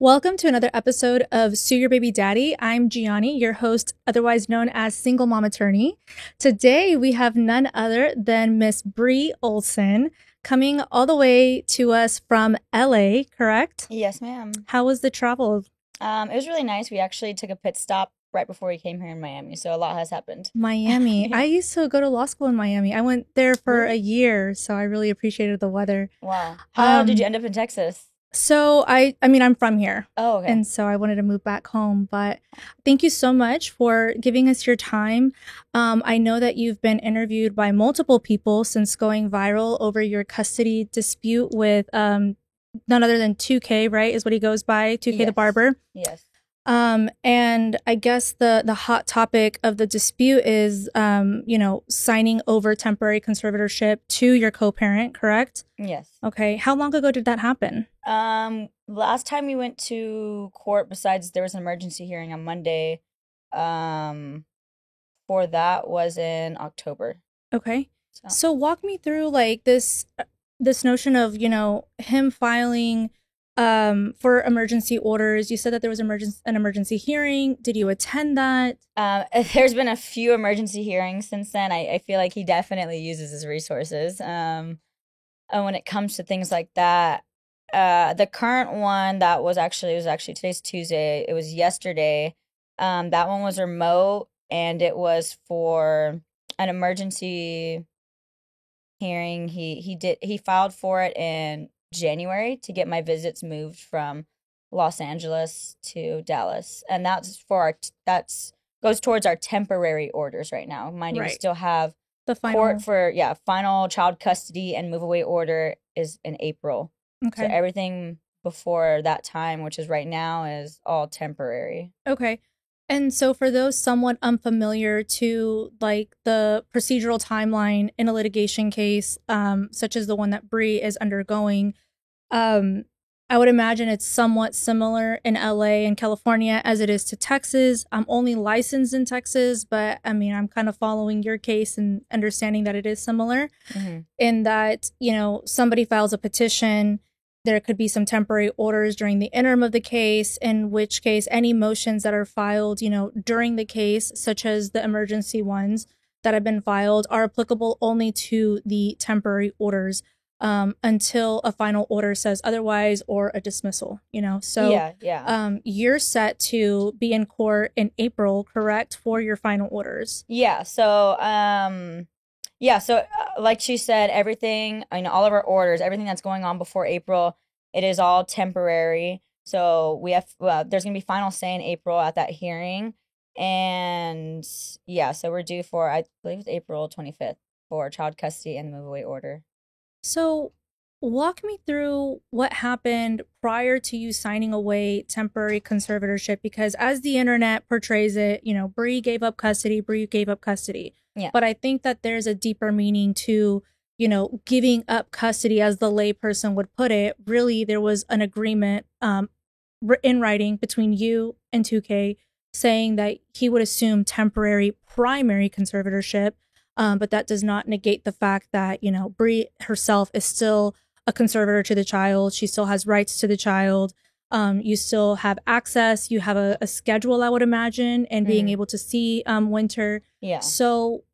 Welcome to another episode of Sue Your Baby Daddy. I'm Gianni, your host, otherwise known as Single Mom Attorney. Today, we have none other than Miss Bree Olson coming all the way to us from LA, correct? Yes, ma'am. How was the travel? It was really nice. We actually took a pit stop right before we came here in Miami, so a lot has happened. Miami. Yeah. I used to go to law school in Miami. I went there for Really? a year, so I really appreciated the weather. Wow. How did you end up in Texas? So I mean, I'm from here. Oh, okay. And so I wanted to move back home. But thank you so much for giving us your time. I know that you've been interviewed by multiple people since going viral over your custody dispute with none other than 2K, right? Is what he goes by, 2K the Yes. barber. Yes. And I guess the hot topic of the dispute is, signing over temporary conservatorship to your co-parent, correct? Yes. Okay. How long ago did that happen? Last time we went to court, besides there was an emergency hearing on Monday, for that was in October. Okay. So walk me through like this notion of, him filing for emergency orders. You said that there was an emergency hearing. Did you attend that? There's been a few emergency hearings since then. I feel like he definitely uses his resources. And when it comes to things like that, the current one that was actually today's Tuesday. It was yesterday. That one was remote, and it was for an emergency hearing. He filed for it in January to get my visits moved from Los Angeles to Dallas, and that's goes towards our temporary orders right now. Mind you, we Right. still have The final. court for final child custody and move away order is in April. So Okay. everything before that time, which is right now, is all temporary. Okay. And so for those somewhat unfamiliar to like the procedural timeline in a litigation case, such as the one that Bree is undergoing, I would imagine it's somewhat similar in LA and California as it is to Texas. I'm only licensed in Texas, but I mean, I'm kind of following your case and understanding that it is similar in that, somebody files a petition. There could be some temporary orders during the interim of the case, in which case any motions that are filed, during the case, such as the emergency ones that have been filed, are applicable only to the temporary orders until a final order says otherwise or a dismissal, So yeah. You're set to be in court in April, correct, for your final orders? Yeah. So like she said, everything, all of our orders, everything that's going on before April, it is all temporary. So there's going to be final say in April at that hearing. And yeah, so we're due for, I believe it's April 25th for child custody and the move away order. So walk me through what happened prior to you signing away temporary conservatorship, because as the internet portrays it, Bree gave up custody, Bree gave up custody. Yeah. But I think that there's a deeper meaning to, giving up custody, as the layperson would put it. Really, there was an agreement in writing between you and 2K saying that he would assume temporary primary conservatorship. But that does not negate the fact that, Bree herself is still a conservator to the child. She still has rights to the child. You still have access. You have a schedule, I would imagine, and being able to see Winter. Yeah. So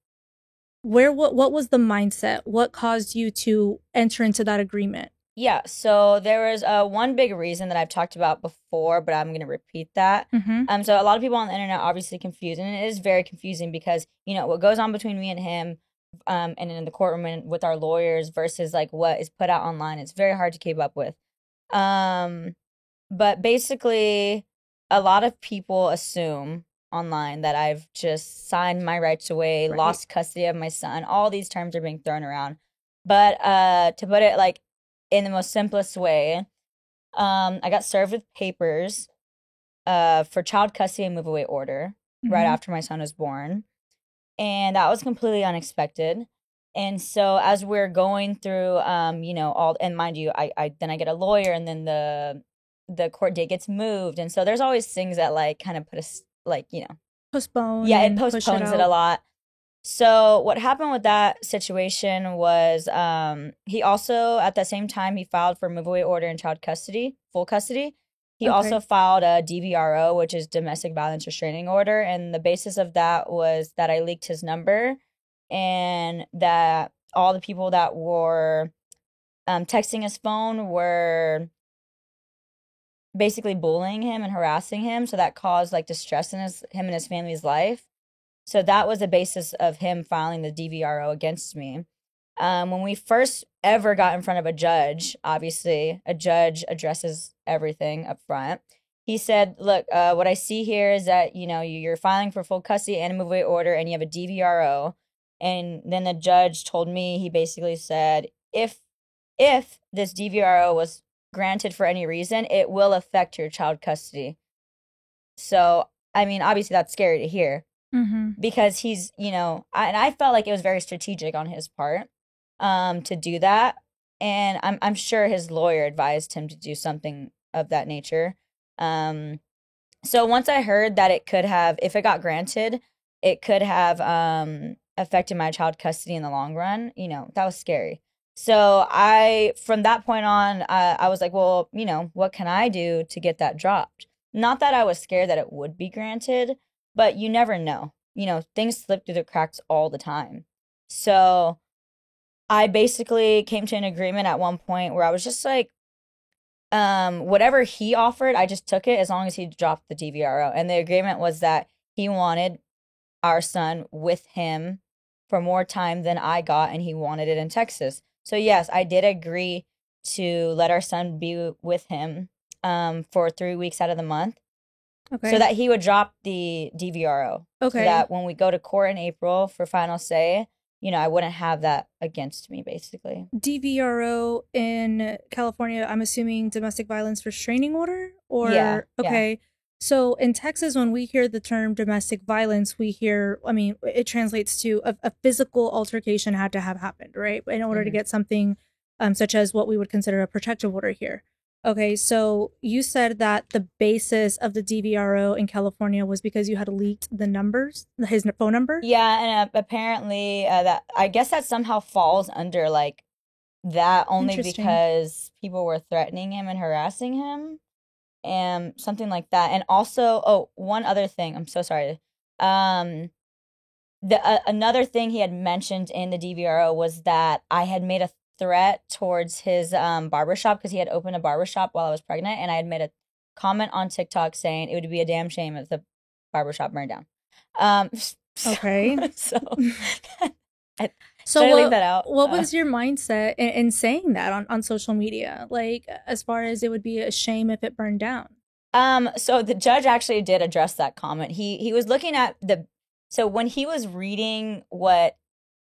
what was the mindset? What caused you to enter into that agreement? Yeah, so there was one big reason that I've talked about before, but I'm going to repeat that. So a lot of people on the internet are obviously confused, and it is very confusing because, what goes on between me and him and in the courtroom and with our lawyers versus like what is put out online, it's very hard to keep up with. But basically, a lot of people assume online that I've just signed my rights away, Right. lost custody of my son. All these terms are being thrown around. But to put it like in the most simplest way, I got served with papers for child custody and move away order right after my son was born. And that was completely unexpected. And so as we're going through, all, and mind you, I then I get a lawyer, and then the court date gets moved. And so there's always things that like kind of put us like, Postpone. yeah, it and push postpones it out. a lot. So what happened with that situation was he also, at the same time he filed for move away order and child custody, full custody, He also filed a DVRO, which is domestic violence restraining order. And the basis of that was that I leaked his number and that all the people that were texting his phone were basically bullying him and harassing him. So that caused like distress in him and his family's life. So that was the basis of him filing the DVRO against me. When we first ever got in front of a judge, obviously a judge addresses everything up front. He said, look, what I see here is that, you know, you're filing for full custody and a move away order and you have a DVRO. And then the judge told me, he basically said, if this DVRO was granted for any reason, it will affect your child custody. So, I mean, obviously that's scary to hear because he's, you know, and I felt like it was very strategic on his part to do that. And I'm sure his lawyer advised him to do something of that nature. So once I heard that it could have, if it got granted, it could have affected my child custody in the long run, you know, that was scary. So from that point on, I was like, well, you know, what can I do to get that dropped? Not that I was scared that it would be granted, but you never know. You know, things slip through the cracks all the time. So I basically came to an agreement at one point where I was just like, whatever he offered, I just took it as long as he dropped the DVRO. And the agreement was that he wanted our son with him for more time than I got, and he wanted it in Texas. So yes, I did agree to let our son be with him for 3 weeks out of the month. Okay. So that he would drop the DVRO. Okay. So that when we go to court in April for final say, you know, I wouldn't have that against me, basically. DVRO in California, I'm assuming domestic violence restraining order? Or yeah. Okay. Yeah. So in Texas, when we hear the term domestic violence, we hear, I mean, it translates to a physical altercation had to have happened, right? In order to get something such as what we would consider a protective order here. Okay, so you said that the basis of the DVRO in California was because you had leaked the numbers, his phone number? Yeah, and apparently that I guess that somehow falls under like that only because people were threatening him and harassing him and something like that. And also, one other thing, I'm so sorry. Another thing he had mentioned in the DVRO was that I had made a threat towards his barbershop because he had opened a barbershop while I was pregnant, and I had made a comment on TikTok saying it would be a damn shame if the barbershop burned down. Okay. So I leave that out? What was your mindset in saying that on social media? Like, as far as it would be a shame if it burned down? So the judge actually did address that comment. He was looking at so when he was reading what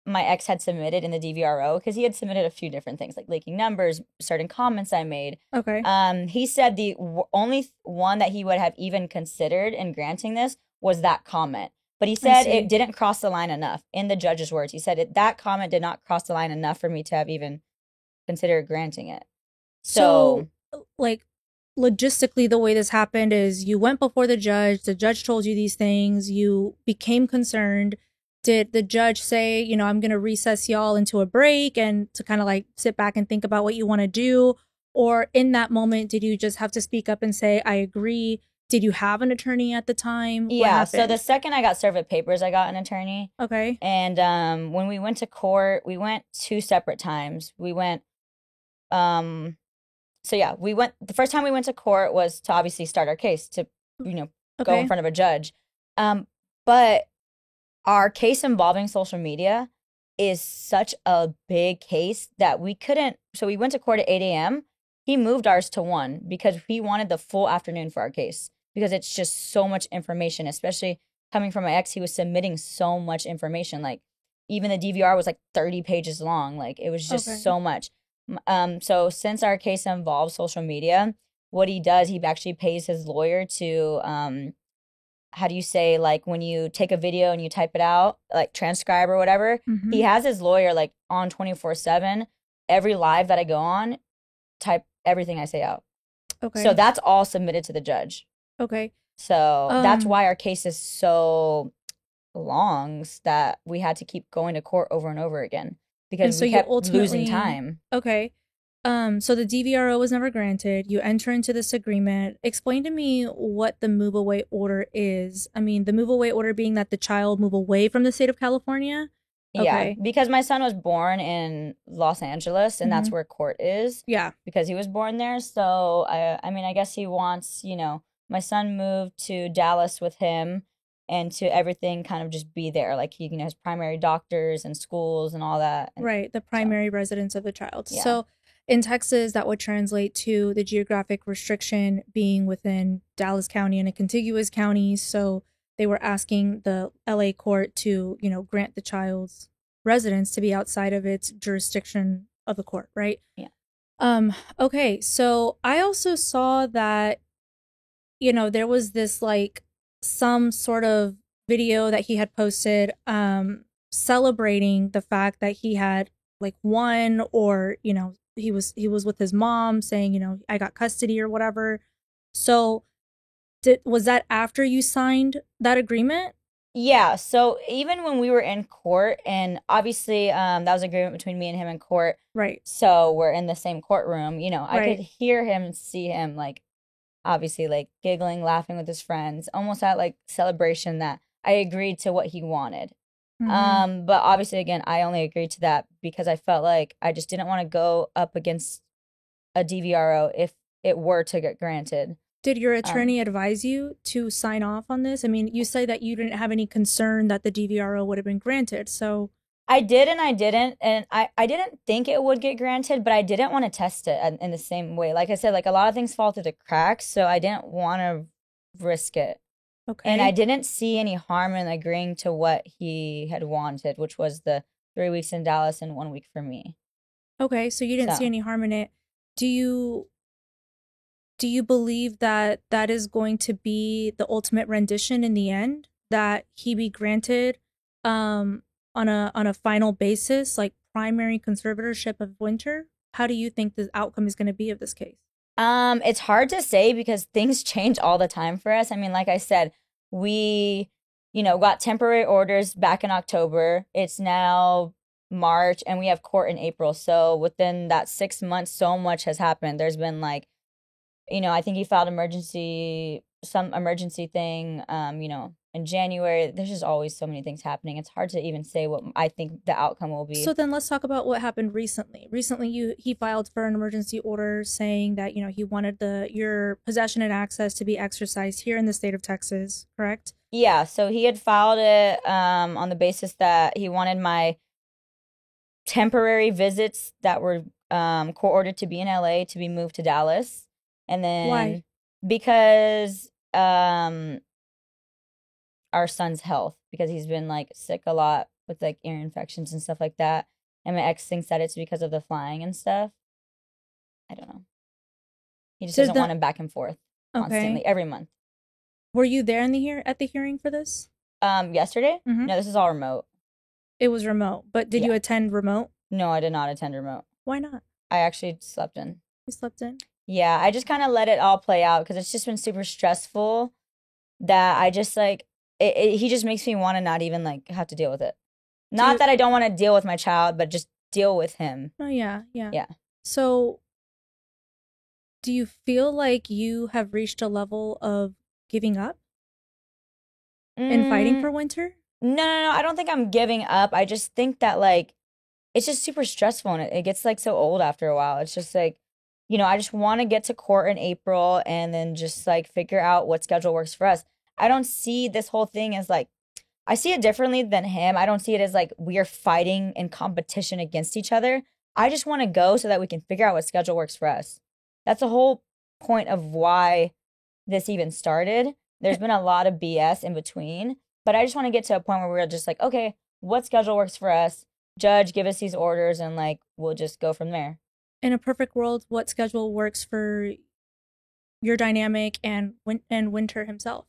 my ex had submitted in the DVRO, because he had submitted a few different things, like leaking numbers, certain comments I made. Okay. He said the only one that he would have even considered in granting this was that comment. But he said it didn't cross the line enough. In the judge's words, he said that comment did not cross the line enough for me to have even considered granting it. So like, logistically, the way this happened is you went before the judge told you these things, you became concerned. Did the judge say, you know, I'm going to recess y'all into a break and to kind of like sit back and think about what you want to do? Or in that moment, did you just have to speak up and say, I agree? Did you have an attorney at the time? Yeah, so the second I got served with papers, I got an attorney. Okay. And when we went to court, we went 2 separate times. We went, the first time we went to court was to obviously start our case, to, you know, go in front of a judge. But our case involving social media is such a big case that we couldn't, so we went to court at 8 a.m. He moved ours to 1 because he wanted the full afternoon for our case because it's just so much information, especially coming from my ex. He was submitting so much information. Like even the DVR was like 30 pages long. Like it was just so much. So since our case involves social media, what he does, he actually pays his lawyer to, how do you say, like when you take a video and you type it out, like transcribe or whatever, he has his lawyer like on 24/7. Every live that I go on, type everything I say out. Okay. So that's all submitted to the judge. Okay. So that's why our case is so long that we had to keep going to court over and over again because we kept losing time. Okay. So the DVRO was never granted. You enter into this agreement. Explain to me what the move away order is. I mean, the move away order being that the child move away from the state of California. Yeah, Okay. because my son was born in Los Angeles, and that's Mhm. where court is. Yeah. Because he was born there. So I mean, I guess he wants, my son moved to Dallas with him, and to everything kind of just be there. Like he, has primary doctors and schools and all that. And Right. The primary residence of the child. Yeah. So in Texas, that would translate to the geographic restriction being within Dallas County and a contiguous county. So they were asking the LA court to, grant the child's residence to be outside of its jurisdiction of the court, right? Yeah. Okay, so I also saw that, there was this like some sort of video that he had posted celebrating the fact that he had like won, or, he was with his mom saying, I got custody or whatever. So was that after you signed that agreement? Yeah, so even when we were in court, and obviously that was an agreement between me and him in court. Right. So we're in the same courtroom, I Right. could hear him and see him like obviously like giggling, laughing with his friends, almost at like celebration that I agreed to what he wanted. But obviously again, I only agreed to that because I felt like I just didn't want to go up against a DVRO if it were to get granted. Did your attorney advise you to sign off on this? I mean, you say that you didn't have any concern that the DVRO would have been granted. So I did and I didn't. And I didn't think it would get granted, but I didn't want to test it in the same way. Like I said, like a lot of things fall through the cracks. So I didn't want to risk it. okay. And I didn't see any harm in agreeing to what he had wanted, which was the 3 weeks in Dallas and 1 week for me. Okay, so you didn't see any harm in it. Do you believe that that is going to be the ultimate rendition in the end, that he be granted on a final basis, like primary conservatorship of Winter? How do you think the outcome is going to be of this case? It's hard to say because things change all the time for us. I mean, like I said, we, got temporary orders back in October. It's now March and we have court in April. So within that 6 months, so much has happened. There's been like, I think he filed some emergency thing, in January. There's just always so many things happening. It's hard to even say what I think the outcome will be. So then let's talk about what happened recently. Recently, he filed for an emergency order saying that, he wanted your possession and access to be exercised here in the state of Texas, correct? Yeah, so he had filed it on the basis that he wanted my temporary visits that were court-ordered to be in LA to be moved to Dallas. And then Why? Because our son's health, because he's been like sick a lot with like ear infections and stuff like that. And my ex thinks that it's because of the flying and stuff. I don't know. He just doesn't want him back and forth constantly every month. Were you there at the hearing for this? Yesterday? No, this is all remote. It was remote, but did you attend remote? No, I did not attend remote. Why not? I actually slept in. You slept in? Yeah, I just kind of let it all play out because it's just been super stressful that I just like, he just makes me want to not even like have to deal with it. Not that I don't want to deal with my child, but just deal with him. Oh, yeah. So do you feel like you have reached a level of giving up and fighting for Winter? No. I don't think I'm giving up. I just think that like, it's just super stressful and it gets like so old after a while. It's just like, I just want to get to court in April and then just like figure out what schedule works for us. I don't see this whole thing as like, I see it differently than him. I don't see it as like we are fighting in competition against each other. I just want to go so that we can figure out what schedule works for us. That's the whole point of why this even started. There's been a lot of BS in between, but I just want to get to a point where we're just like, okay, what schedule works for us? Judge, give us these orders and like, we'll just go from there. In a perfect world, what schedule works for your dynamic and Winter himself?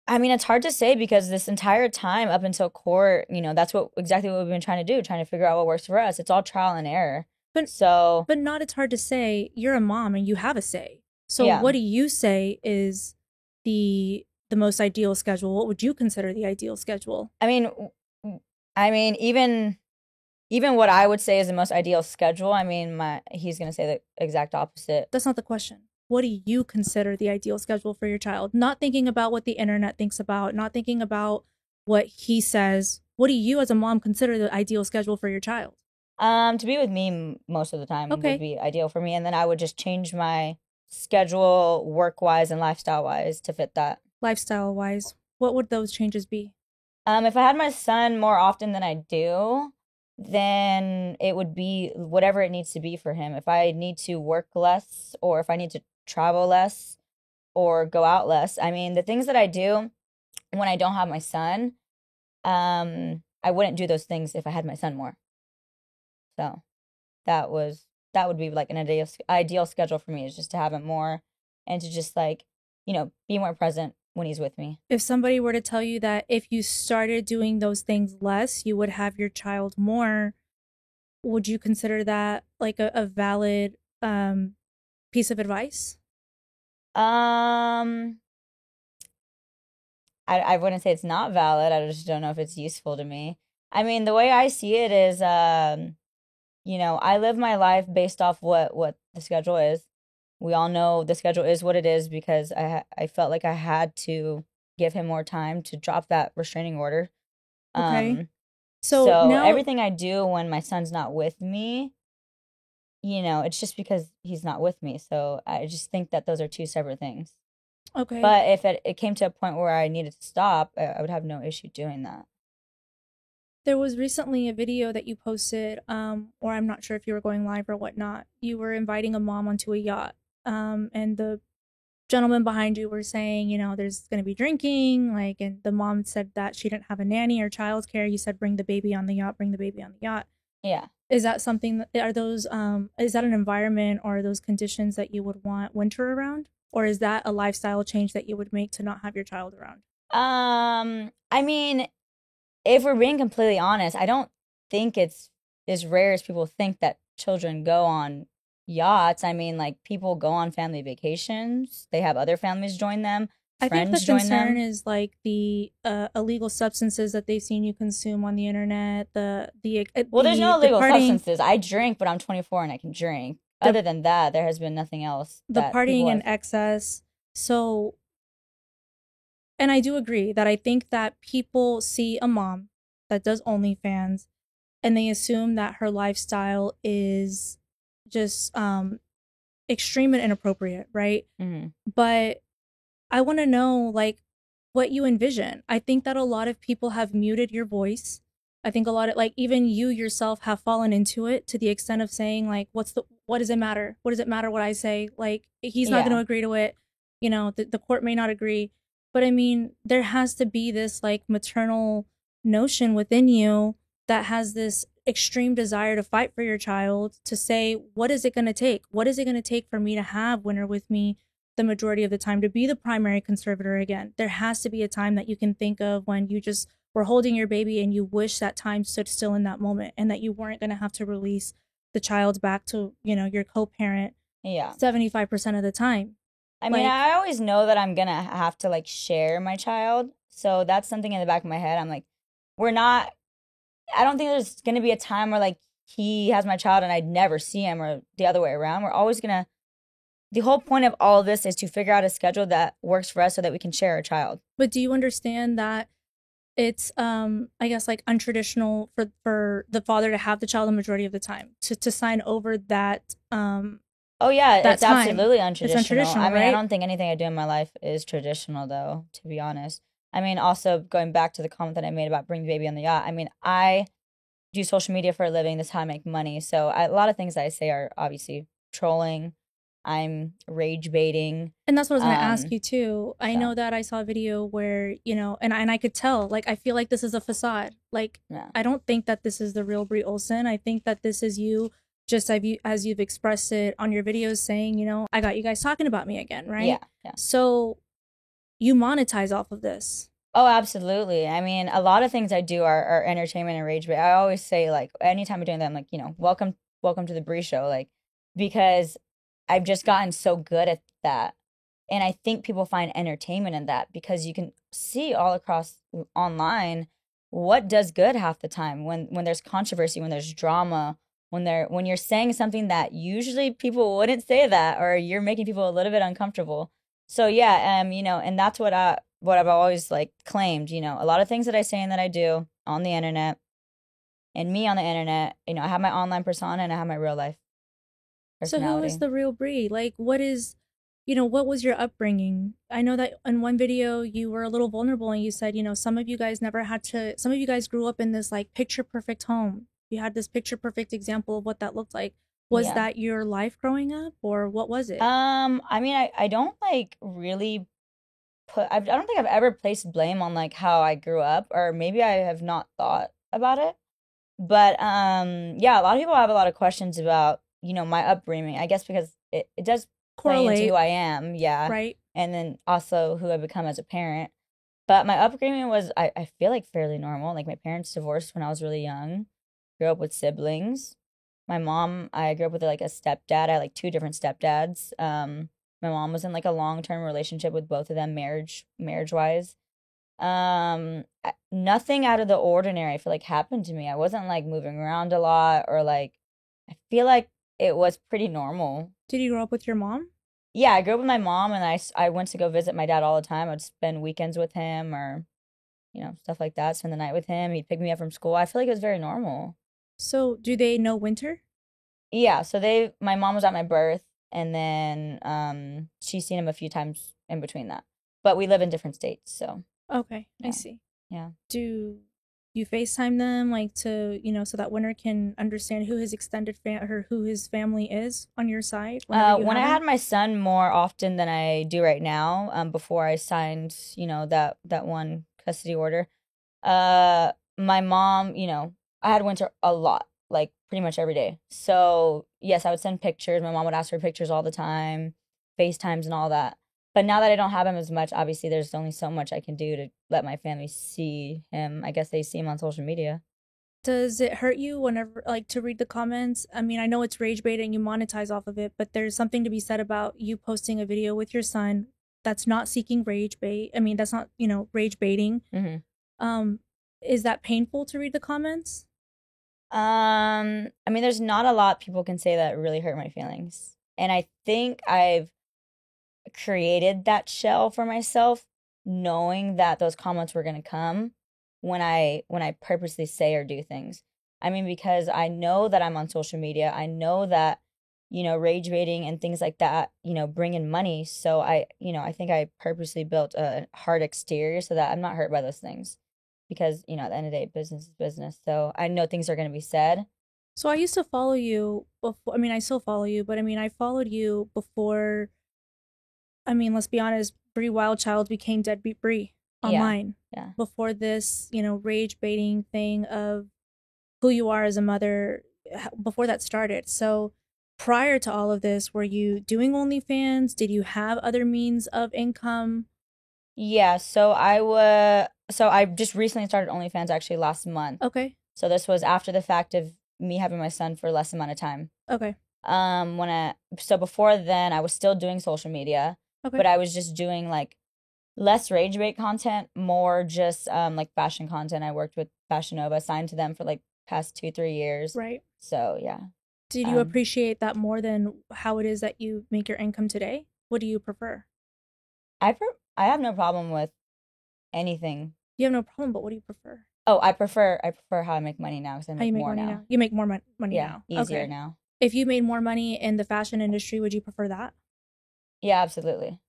I mean, it's hard to say because this entire time up until court, that's exactly what we've been trying to do, trying to figure out what works for us. It's all trial and error. But it's hard to say. You're a mom and you have a say. So what do you say is the most ideal schedule? What would you consider the ideal schedule? I mean, even even what I would say is the most ideal schedule, I mean, he's going to say the exact opposite. That's not the question. What do you consider the ideal schedule for your child? Not thinking about what the internet thinks about, not thinking about what he says. What do you as a mom consider the ideal schedule for your child? To be with me most of the time would be ideal for me. And then I would just change my schedule work-wise and lifestyle-wise to fit that. Lifestyle-wise, what would those changes be? If I had my son more often than I do, then it would be whatever it needs to be for him. If I need to work less or if I need to travel less or go out less, I mean, the things that I do when I don't have my son, I wouldn't do those things if I had my son more. So that would be like an ideal schedule for me, is just to have it more and to just like, be more present when he's with me. If somebody were to tell you that if you started doing those things less, you would have your child more, would you consider that like a valid piece of advice? I wouldn't say it's not valid. I just don't know if it's useful to me. I mean, the way I see it is, I live my life based off what the schedule is. We all know the schedule is what it is because I felt like I had to give him more time to drop that restraining order. Okay. So now, everything I do when my son's not with me, it's just because he's not with me. So I just think that those are two separate things. Okay. But if it came to a point where I needed to stop, I would have no issue doing that. There was recently a video that you posted, or I'm not sure if you were going live or whatnot. You were inviting a mom onto a yacht, and the gentleman behind you were saying, there's going to be drinking, and the mom said that she didn't have a nanny or childcare. You said, bring the baby on the yacht, bring the baby on the yacht. Yeah. Is that something, is that an environment or are those conditions that you would want Winter around? Or is that a lifestyle change that you would make to not have your child around? I mean, if we're being completely honest, I don't think it's as rare as people think that children go on yachts. I mean, like, people go on family vacations. They have other families join them. I think the concern is like the illegal substances that they've seen you consume on the internet. Well, there's no illegal substances. I drink, but I'm 24 and I can drink. Other than that, there has been nothing else. The partying in excess. So, and I do agree that I think that people see a mom that does OnlyFans and they assume that her lifestyle is just extreme and inappropriate, right? Mm-hmm. But I want to know, like, what you envision. I think that a lot of people have muted your voice. I think a lot of, like, even you yourself have fallen into it to the extent of saying, like, what does it matter? What does it matter what I say? Like, he's not going to agree to it. The court may not agree. But I mean, there has to be this, like, maternal notion within you that has this extreme desire to fight for your child, to say, what is it going to take? What is it going to take for me to have Winter with me the majority of the time, to be the primary conservator again? There has to be a time that you can think of when you just were holding your baby and you wish that time stood still in that moment and that you weren't going to have to release the child back to, your co-parent 75% of the time. I mean, I always know that I'm going to have to, like, share my child. So that's something in the back of my head. I'm like, I don't think there's going to be a time where, like, he has my child and I'd never see him, or the other way around. We're always going to, the whole point of all of this is to figure out a schedule that works for us so that we can share our child. But do you understand that it's, I guess, like, untraditional for the father to have the child the majority of the time, to sign over that, oh, yeah, it's time. Absolutely untraditional. It's untraditional, I mean, right? I don't think anything I do in my life is traditional, though, to be honest. I mean, also, going back to the comment that I made about bringing the baby on the yacht, I mean, I do social media for a living. This is how I make money. So a lot of things that I say are obviously trolling. I'm rage baiting. And that's what I was going to ask you, too. I know that I saw a video where, and I could tell, like, I feel like this is a facade. Like, I don't think that this is the real Brie Olson. I think that this is you, just as you've expressed it on your videos, saying, I got you guys talking about me again, right? Yeah. So you monetize off of this. Oh, absolutely. I mean, a lot of things I do are entertainment and rage bait. I always say, like, anytime I'm doing that, I'm like, welcome to the Brie Show, like, because I've just gotten so good at that. And I think people find entertainment in that because you can see all across online what does good half the time when there's controversy, when there's drama, when you're saying something that usually people wouldn't say that, or you're making people a little bit uncomfortable. So yeah, you know, and that's what I've always like claimed, you know, a lot of things that I say and that I do on the internet and me on the internet, you know, I have my online persona and I have my real life So who is personality. the real Bree? Like, what is, you know, what was your upbringing? I know that in one video you were a little vulnerable and you said, you know, some of you guys never had to, some of you guys grew up in this like picture perfect home. You had this picture perfect example of what that looked like. Was Yeah. that your life growing up or what was it? I mean, I don't like really I don't think I've ever placed blame on like how I grew up, or maybe I have not thought about it. But yeah, a lot of people have a lot of questions about, you know, my upbringing. I guess because it does play into who Correlate, I am, yeah. right? And then also who I become as a parent. But my upbringing was, I feel like fairly normal. Like my parents divorced when I was really young. Grew up with siblings. My mom, I grew up with like a stepdad. I had like two different stepdads. My mom was in like a long-term relationship with both of them, marriage wise. Nothing out of the ordinary I feel like happened to me. I wasn't like moving around a lot, or like I feel like it was pretty normal. Did you grow up with your mom? Yeah, I grew up with my mom, and I went to go visit my dad all the time. I'd spend weekends with him, or you know, stuff like that, spend the night with him. He'd pick me up from school. I feel like it was very normal. So do they know winter? Yeah, so my mom was at my birth, and then she's seen him a few times in between that. But we live in different states, so Okay, I yeah. see. Yeah. Do you FaceTime them like to, you know, so that Winter can understand who his extended or who his family is on your side whenever you When I have had him? my son more often than I do right now, before I signed, you know, that one custody order, my mom, you know, I had Winter a lot, like pretty much every day. So yes, I would send pictures. My mom would ask for pictures all the time, FaceTimes and all that. But now that I don't have him as much, obviously there's only so much I can do to let my family see him. I guess they see him on social media. Does it hurt you whenever like to read the comments? I mean, I know it's rage bait and you monetize off of it, but there's something to be said about you posting a video with your son that's not seeking rage bait. I mean, that's not, you know, rage baiting. Hmm. Um, is that painful to read the comments? I mean, there's not a lot people can say that really hurt my feelings. And I think I've created that shell for myself, knowing that those comments were going to come when I purposely say or do things. I mean, because I know that I'm on social media. I know that, you know, rage baiting and things like that, you know, bring in money. So you know, I think I purposely built a hard exterior so that I'm not hurt by those things. Because, you know, at the end of the day, business is business. So I know things are going to be said. So I used to follow you before, I mean, I still follow you, but I mean, I followed you before. I mean, let's be honest, Bree Wildchild became Deadbeat Bree Yeah. online Yeah. before this, you know, rage baiting thing of who you are as a mother before that started. So prior to all of this, were you doing OnlyFans? Did you have other means of income? Yeah, so I just recently started OnlyFans actually last month. Okay. So this was after the fact of me having my son for less amount of time. Okay. When I so before then I was still doing social media, Okay. but I was just doing like less rage bait content, more just like fashion content. I worked with Fashion Nova, signed to them for like past 2-3 years. Right. So yeah. Did you Um appreciate that more than how it is that you make your income today? What do you prefer? I have no problem with anything. You have no problem, but what do you prefer? Oh, I prefer how I make money now because I How you make make more money now. now? You make more money Yeah, now. easier Okay. now. If you made more money in the fashion industry, would you prefer that? Yeah, absolutely.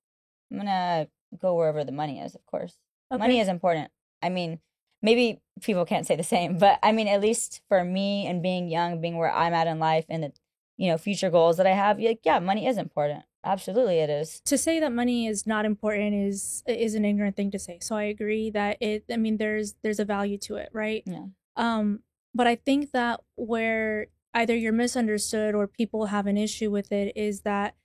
I'm gonna go wherever the money is, of course. Money Okay. is important. I mean, maybe people can't say the same, but I mean, at least for me and being young, being where I'm at in life and the, you know, future goals that I have, like, yeah, money is important. Absolutely, it is. To say that money is not important is an ignorant thing to say. So I agree that it I mean there's a value to it, right? Yeah. Um but I think that where either you're misunderstood or people have an issue with it is that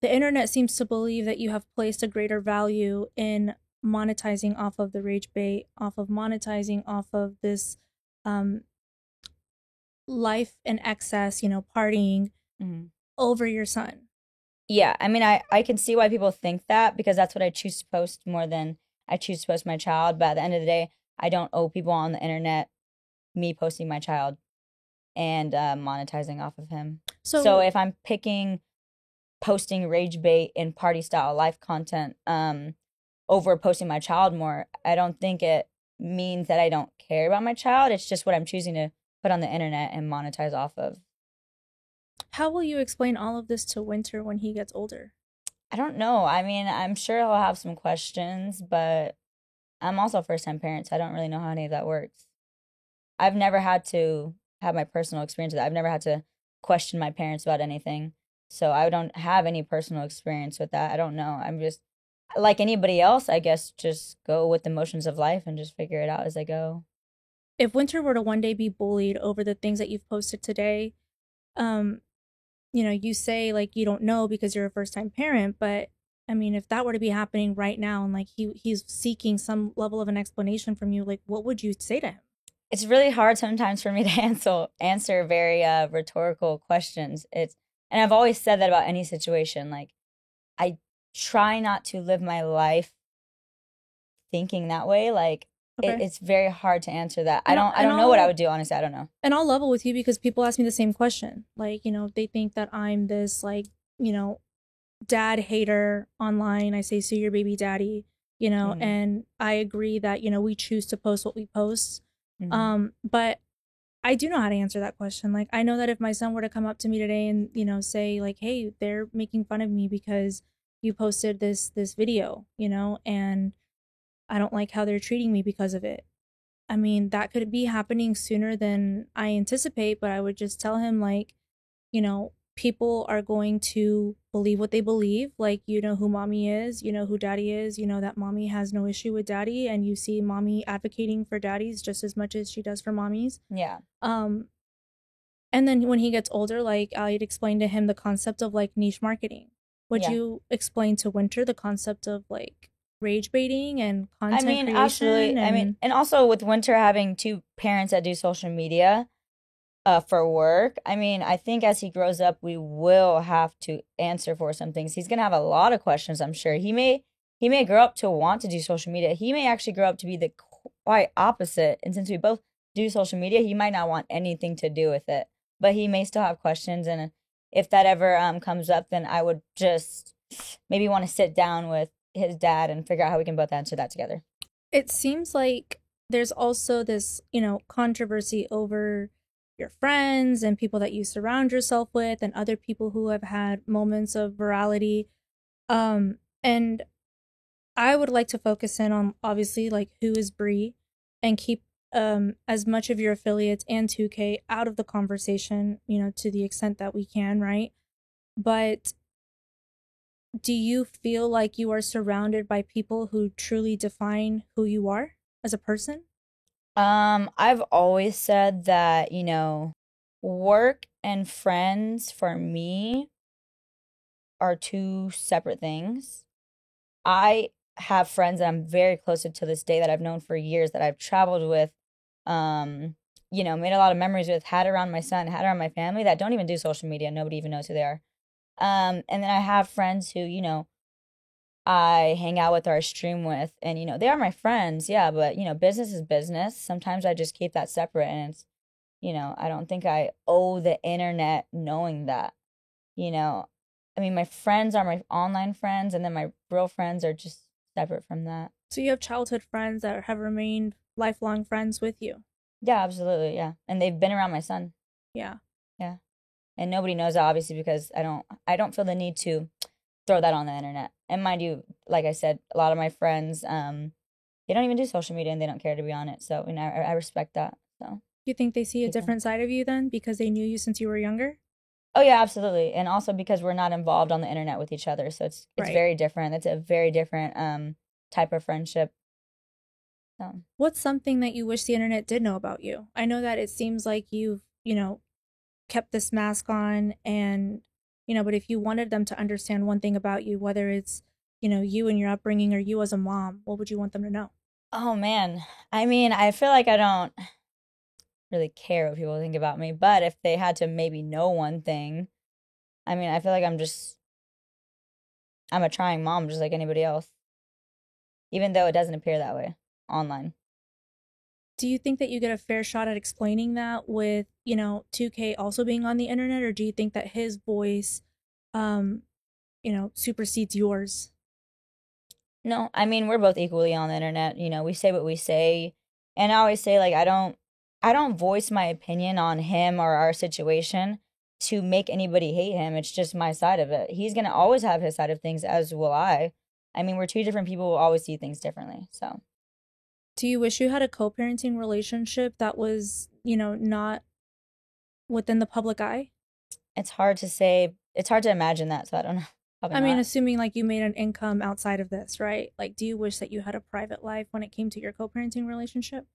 the internet seems to believe that you have placed a greater value in monetizing off of the rage bait, off of monetizing off of this um life and excess, you know, partying Mhm. over your son. Yeah, I mean, I can see why people think that because that's what I choose to post more than I choose to post my child. But at the end of the day, I don't owe people on the internet me posting my child and monetizing off of him. So if I'm picking posting rage bait and party style life content over posting my child more, I don't think it means that I don't care about my child. It's just what I'm choosing to put on the internet and monetize off of. How will you explain all of this to Winter when he gets older? I don't know. I mean, I'm sure he'll have some questions, but I'm also a first time parent, so I don't really know how any of that works. I've never had to have my personal experience with that. I've never had to question my parents about anything. So I don't have any personal experience with that. I don't know. I'm just like anybody else, I guess, just go with the motions of life and just figure it out as I go. If Winter were to one day be bullied over the things that you've posted today, um, you say like you don't know because you're a first time parent, but I mean, if that were to be happening right now and like he's seeking some level of an explanation from you, like what would you say to him? It's really hard sometimes for me to answer very rhetorical questions. And I've always said that about any situation. Like I try not to live my life thinking that way. Like Okay. it's very hard to answer that. And I don't know what I would do, honestly. I don't know. And I'll level with you because people ask me the same question. Like, they think that I'm this like, dad hater online. I say, "See your baby daddy," and I agree that, we choose to post what we post. But I do know how to answer that question. Like, I know that if my son were to come up to me today and, say like, "Hey, they're making fun of me because you posted this video," and I don't like how they're treating me because of it. I mean, that could be happening sooner than I anticipate, but I would just tell him, like, people are going to believe what they believe. Like, you know who mommy is, you know who daddy is, you know that mommy has no issue with daddy, and you see mommy advocating for daddies just as much as she does for mommies. Yeah. And then when he gets older, like, I'd explain to him the concept of like niche marketing. Would you explain to Winter the concept of like rage baiting and content creation? Absolutely. And also with Winter having two parents that do social media for work, I think as he grows up, we will have to answer for some things. He's gonna have a lot of questions, I'm sure. He may grow up to want to do social media. He may actually grow up to be the quite opposite. And since we both do social media, he might not want anything to do with it. But he may still have questions, and if that ever comes up, then I would just maybe want to sit down with his dad and figure out how we can both answer that together. It seems like there's also this, controversy over your friends and people that you surround yourself with and other people who have had moments of virality. And I would like to focus in on obviously like who is Bree and keep as much of your affiliates and 2K out of the conversation, to the extent that we can, right? But do you feel like you are surrounded by people who truly define who you are as a person? I've always said that, work and friends for me are two separate things. I have friends that I'm very close to this day that I've known for years, that I've traveled with, made a lot of memories with, had around my son, had around my family, that don't even do social media. Nobody even knows who they are. And then I have friends who, I hang out with or I stream with, and they are my friends, yeah, but business is business. Sometimes I just keep that separate, and it's, I don't think I owe the internet knowing that. My friends are my online friends, and then my real friends are just separate from that. So you have childhood friends that have remained lifelong friends with you. Yeah, absolutely, yeah, and they've been around my son. Yeah. Yeah. And nobody knows that, obviously, because I don't feel the need to throw that on the internet. And mind you, like I said, a lot of my friends, they don't even do social media and they don't care to be on it. So, I respect that. So, you think they see a different side of you then because they knew you since you were younger? Oh yeah, absolutely. And also because we're not involved on the internet with each other, so it's Right. very different. It's a very different type of friendship. So, what's something that you wish the internet did know about you? I know that it seems like you've, kept this mask on and, but if you wanted them to understand one thing about you, whether it's, you and your upbringing or you as a mom, what would you want them to know? Oh man. I feel like I don't really care what people think about me, but if they had to maybe know one thing, I feel like I'm a trying mom just like anybody else, even though it doesn't appear that way online. Do you think that you get a fair shot at explaining that with, 2K also being on the internet, or do you think that his voice, um, supersedes yours? No, I mean, we're both equally on the internet. We say what we say. And I always say, like, I don't voice my opinion on him or our situation to make anybody hate him. It's just my side of it. He's gonna always have his side of things, as will I. I mean, we're two different people who always see things differently. So Do you wish you had a co-parenting relationship that was, not within the public eye? it's hard to say. It's hard to imagine that. So I don't know. Probably I mean, not. assuming like you made an income outside of this, right? Like, do you wish that you had a private life when it came to your co-parenting relationship?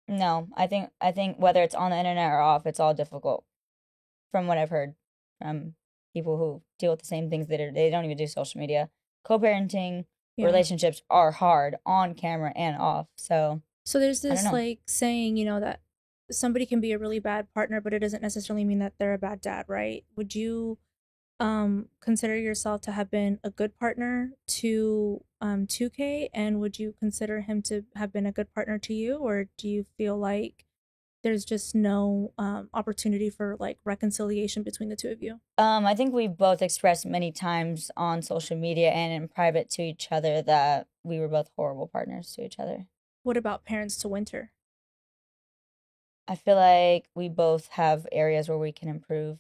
No, I think whether it's on the internet or off, it's all difficult. From what I've heard from people who deal with the same things that they don't even do social media. Co-parenting Yeah. relationships are hard on camera and off. So So there's I don't this know. like saying, that somebody can be a really bad partner, but it doesn't necessarily mean that they're a bad dad, right? Would you consider yourself to have been a good partner to 2K, and would you consider him to have been a good partner to you, or do you feel like there's just no opportunity for like reconciliation between the two of you? I think we've both expressed many times on social media and in private to each other that we were both horrible partners to each other. What about parents to Winter? I feel like we both have areas where we can improve.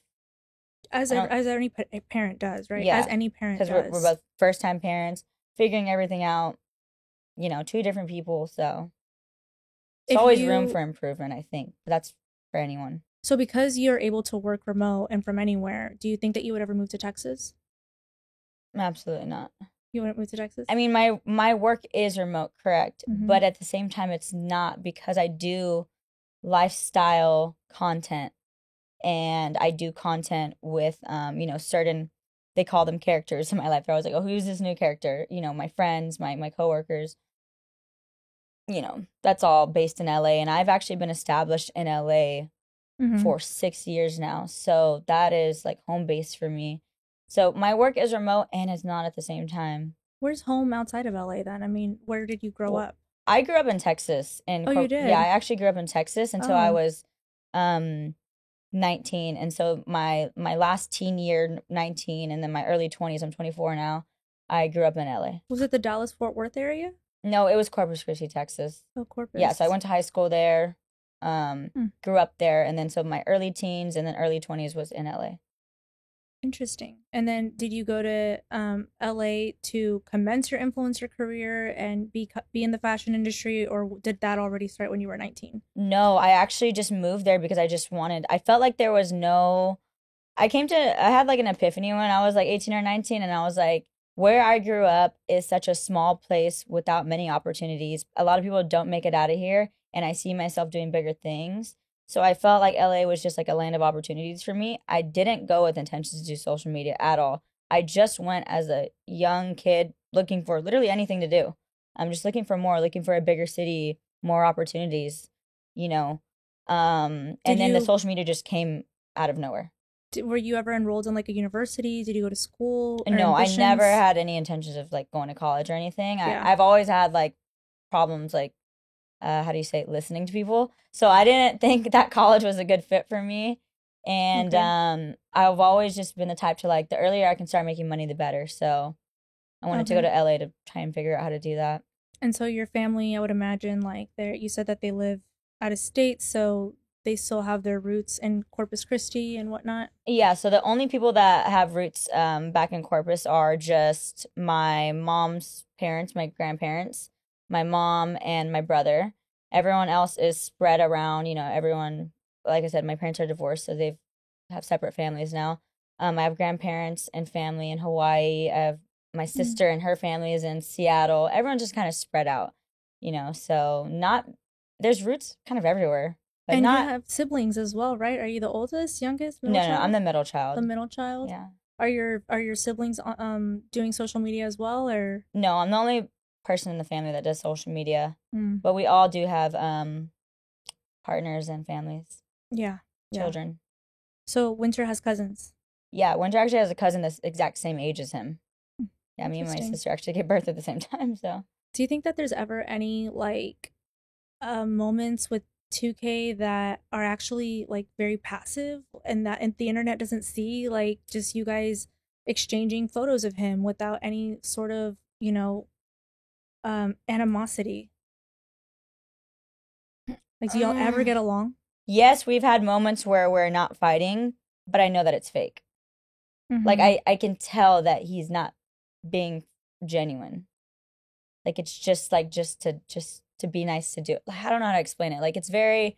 As I don't, as any parent does, right? As yeah, any parent because we're does. both first time parents, figuring everything out, two different people. So there's If always room you for improvement, I think. But that's for anyone. So because you're able to work remote and from anywhere, do you think that you would ever move to Texas? Absolutely not. You wouldn't move to Texas? I mean, my work is remote, correct? Mhm. But at the same time, it's not because I do lifestyle content and I do content with certain, they call them characters in my life. I was like, oh, who's this new character? My friends, my coworkers. That's all based in LA, and I've actually been established in LA Mhm. for 6 years now. So that is like home base for me. So my work is remote and it's not at the same time. Where's home outside of LA then? I mean, where did you grow Well, up? I grew up in Texas Oh, you yeah, I did? actually grew up in Texas until I Oh, was um 19. And so my last teen year 19 and then my early 20s, I'm 24 now. I grew up in LA. was it the Dallas Fort Worth area? No, it was Corpus Christi, Texas. Oh, Yeah, so I Corpus. went to high school there. Hmm. Grew up there and then so my early teens and then early 20s was in LA. Interesting. And then did you go to LA to commence your influencer career and be in the fashion industry, or did that already start when you were 19? No, I actually just moved there because I felt like there was no, I had like an epiphany when I was like 18 or 19, and I was like, where I grew up is such a small place without many opportunities. A lot of people don't make it out of here, and I see myself doing bigger things. So I felt like LA was just like a land of opportunities for me. I didn't go with intentions to do social media at all. I just went as a young kid looking for literally anything to do. I'm just looking for more, looking for a bigger city, more opportunities, you know. Did And then the you social media just came out of nowhere. were you ever enrolled in like a university? Did you go to school or No, I never ambitions? had any intentions of like going to college or anything. Yeah. I've always had like problems like how do you say it, listening to people. So I didn't think that college was a good fit for me. And Okay. I've always just been the type to like the earlier I can start making money, the better. So I wanted to go Okay. to LA to try and figure out how to do that. And so your family, I would imagine, like you said that they live out of state, so they still have their roots in Corpus Christi and whatnot. Yeah, so the only people that have roots back in Corpus are just my mom's parents, my grandparents, my mom, and my brother. Everyone else is spread around, everyone, like I said, my parents are divorced, so they have separate families now. I have grandparents and family in Hawaii. I have my Mm. sister and her family is in Seattle. Everyone's just kind of spread out, so not, there's roots kind of everywhere, but And you not, have siblings as well, right? Are you the oldest, youngest, no, middle no, I'm child? the middle The child. middle child? Yeah. Are your siblings doing social media as well, or? No, I'm the only person in the family that does social media, Mm. but we all do have partners and families, Yeah. Yeah. children. So Winter has cousins. Yeah, Winter actually has a cousin that's exact same age as him. Hmm. Yeah, me and my Interesting. sister actually gave birth at the same time, so. Do you think that there's ever any like moments with 2K that are actually like very passive and the internet doesn't see, like just you guys exchanging photos of him without any sort of, animosity? Like, do y'all ever get along? Yes, we've had moments where we're not fighting, but I know that it's fake. Like Mm-hmm. I can tell that he's not being genuine. Like it's just to be nice to do it. Like, I don't know how to explain it. Like it's very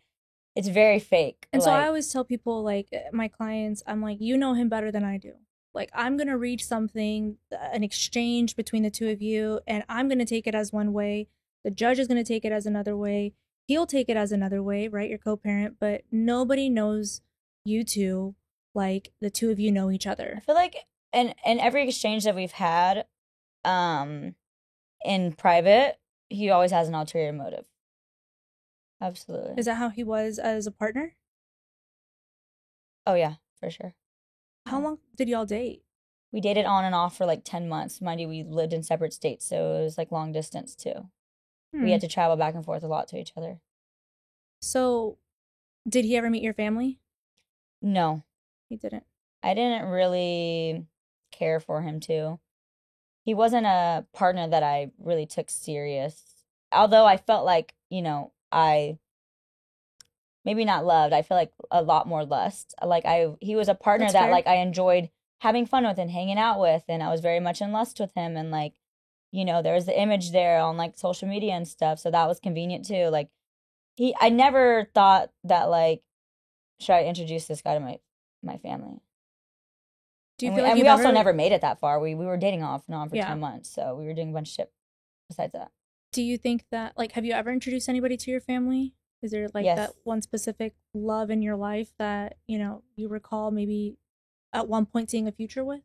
fake. And so I Like always tell people, like my clients, I'm like, you know him better than I do. Like, I'm going to read something, an exchange between the two of you, and I'm going to take it as one way. The judge is going to take it as another way. He'll take it as another way, right? Your co parent, but nobody knows you two like the two of you know each I other. feel like in every exchange that we've had, um, in private, he always has an ulterior motive. Is Absolutely. that how he was as a partner? Oh yeah, for sure. How Yeah. long did y'all date? We dated on and off for like 10 months. Mind you, we lived in separate states, so it was like long distance too. We Hmm. had to travel back and forth a lot to each other. So, did he ever meet your family? No, He didn't. I didn't really care for him too. He wasn't a partner that I really took serious. Although I felt like, I maybe not loved, I feel like a lot more lust. Like he was a partner That's that fair. like I enjoyed having fun with and hanging out with, and I was very much in lust with him, and like, there was the image there on like social media and stuff, so that was convenient too. Like I never thought that like should I introduce this guy to my family? Do you And feel like we you've also ever, never made it that far. We were dating off and on for yeah. 10 months, so we were doing a bunch of shit besides that. Do you think that, like, have you ever introduced anybody to your family? Is there like that Yes. one specific love in your life that, you recall maybe at one point seeing a future with?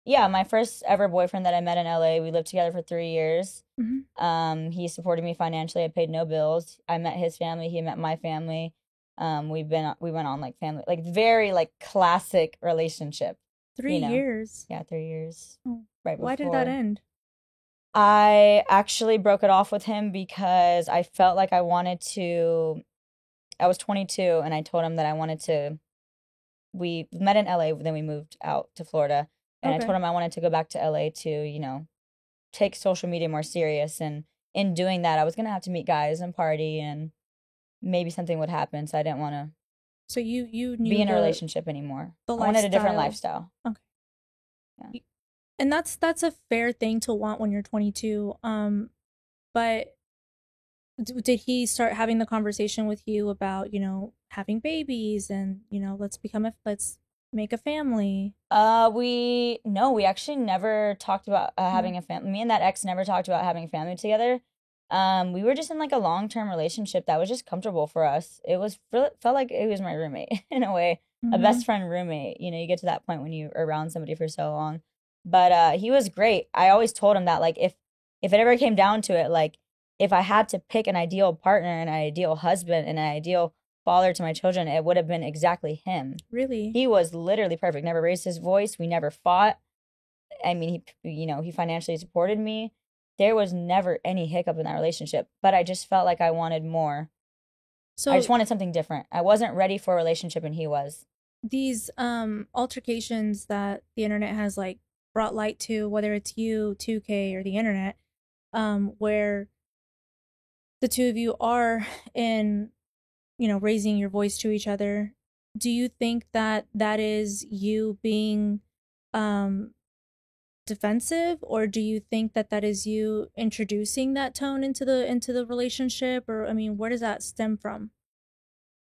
Yeah, my first ever boyfriend that I met in LA, we lived together for 3 years. Hmm. He supported me financially. I paid no bills. I met his family. He met my family. We went on like family, like very like classic relationship, Three you know. years. Yeah, 3 years Oh, right why did that before. end? I actually broke it off with him because I felt like I was 22 and I told him that I wanted to, we met in LA, then we moved out to Florida. And I Okay. told him I wanted to go back to LA to, take social media more serious. And in doing that, I was going to have to meet guys and party and maybe something would happen. So I didn't want to So you be knew in a the relationship anymore. the I wanted a different lifestyle. lifestyle. Okay. Yeah. And that's a fair thing to want when you're 22. But did he start having the conversation with you about, having babies and, let's make a family? We actually never talked about No. having a family. Me and that ex never talked about having a family together. We were just in like a long-term relationship that was just comfortable for us. Felt like it was my roommate in a way, a Mm-hmm. best friend roommate. You get to that point when you're around somebody for so long. But he was great. I always told him that like if it ever came down to it, like if I had to pick an ideal partner, an ideal husband, and an ideal father to my children, it would have been exactly him. Really? He was literally perfect. Never raised his voice. We never fought. I mean, he financially supported me. There was never any hiccup in that relationship, but I just felt like I wanted more. I So just wanted something different. I wasn't ready for a relationship and he was. these altercations that the internet has like brought light to, whether it's you, 2K, or the internet, where the two of you are in, raising your voice to each other, do you think that that is you being um defensive, or do you think that that is you introducing that tone into the relationship, or I mean, where does that stem from?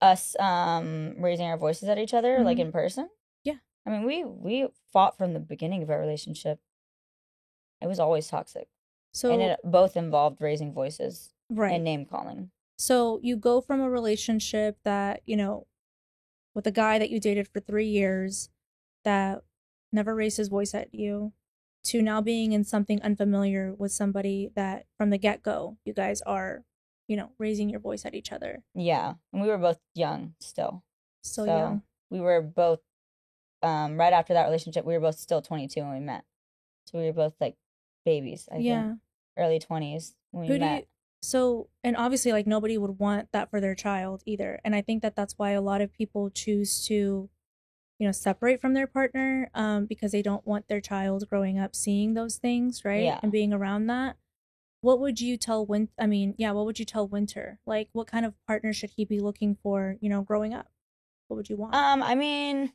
Us raising our voices at each other like Hmm. in person. Yeah. I mean, we fought from the beginning of our relationship. It was always toxic. And So it both involved raising voices and right. name calling. So you go from a relationship that, with a guy that you dated for 3 years that never raised his voice at you, to now being in something unfamiliar with somebody that from the get go, you guys are, raising your voice at each other. Yeah. And we were both young still. So So young. we were both right after that relationship, we were both still 22 when we met. So we were both like babies, I think, Yeah. early 20s when we Who do you met. So, and obviously, like, nobody would want that for their child either. And I think that that's why a lot of people choose to, separate from their partner, because they don't want their child growing up seeing those things, right? Yeah. And being around that. What would you tell I mean, yeah, what would you tell Winter? Like, what kind of partner should he be looking for, growing up? What would you want? I mean,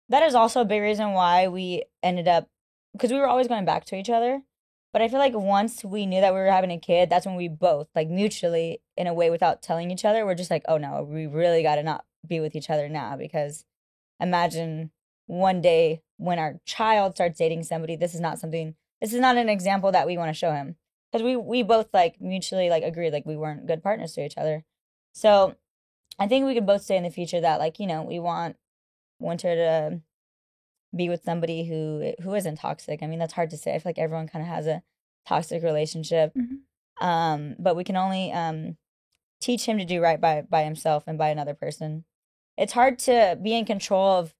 that is also a big reason why we ended up, because we were always going back to each other. But I feel like once we knew that we were having a kid, that's when we both, like mutually, in a way, without telling each other, we're just like, oh no, we really got to not be with each other now. Because imagine one day when our child starts dating somebody, this is not an example that we want to show him. Because we both like mutually like agreed like we weren't good partners to each other. So I think we could both say in the future that like, we want Winter to be with somebody who isn't toxic. I mean, that's hard to say. I feel like everyone kind of has a toxic relationship. But we can only teach him to do right by himself and by another person. It's hard to be in control of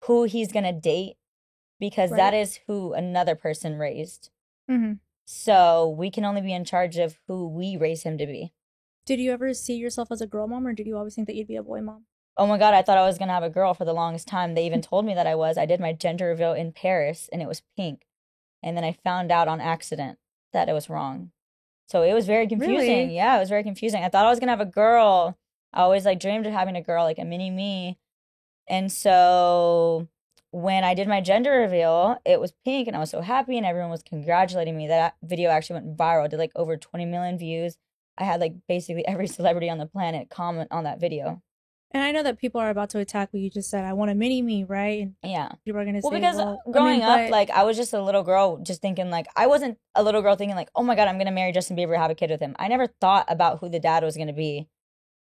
who he's going to date because Right. that is who another person raised. Mm-hmm. So we can only be in charge of who we raise him to be. Did you ever see yourself as a girl mom, or did you always think that you'd be a boy mom? Oh my God, I thought I was going to have a girl for the longest time. They even told me that I was. I did my gender reveal in Paris and it was pink. And then I found out on accident that it was wrong. So it was very confusing. Really? Yeah, it was very confusing. I thought I was going to have a girl. I always like dreamed of having a girl, like a mini me. And so when I did my gender reveal, it was pink and I was so happy and everyone was congratulating me. That video actually went viral, did like over 20 million views. I had like basically every celebrity on the planet comment on that video. And I know that people are about to attack what you just said. I want a mini me, right? And Yeah. people are gonna say, Well, because well, growing up, like I was just a little girl just thinking like I wasn't a little girl thinking like, oh my God, I'm gonna marry Justin Bieber, have a kid with him. I never thought about who the dad was gonna be.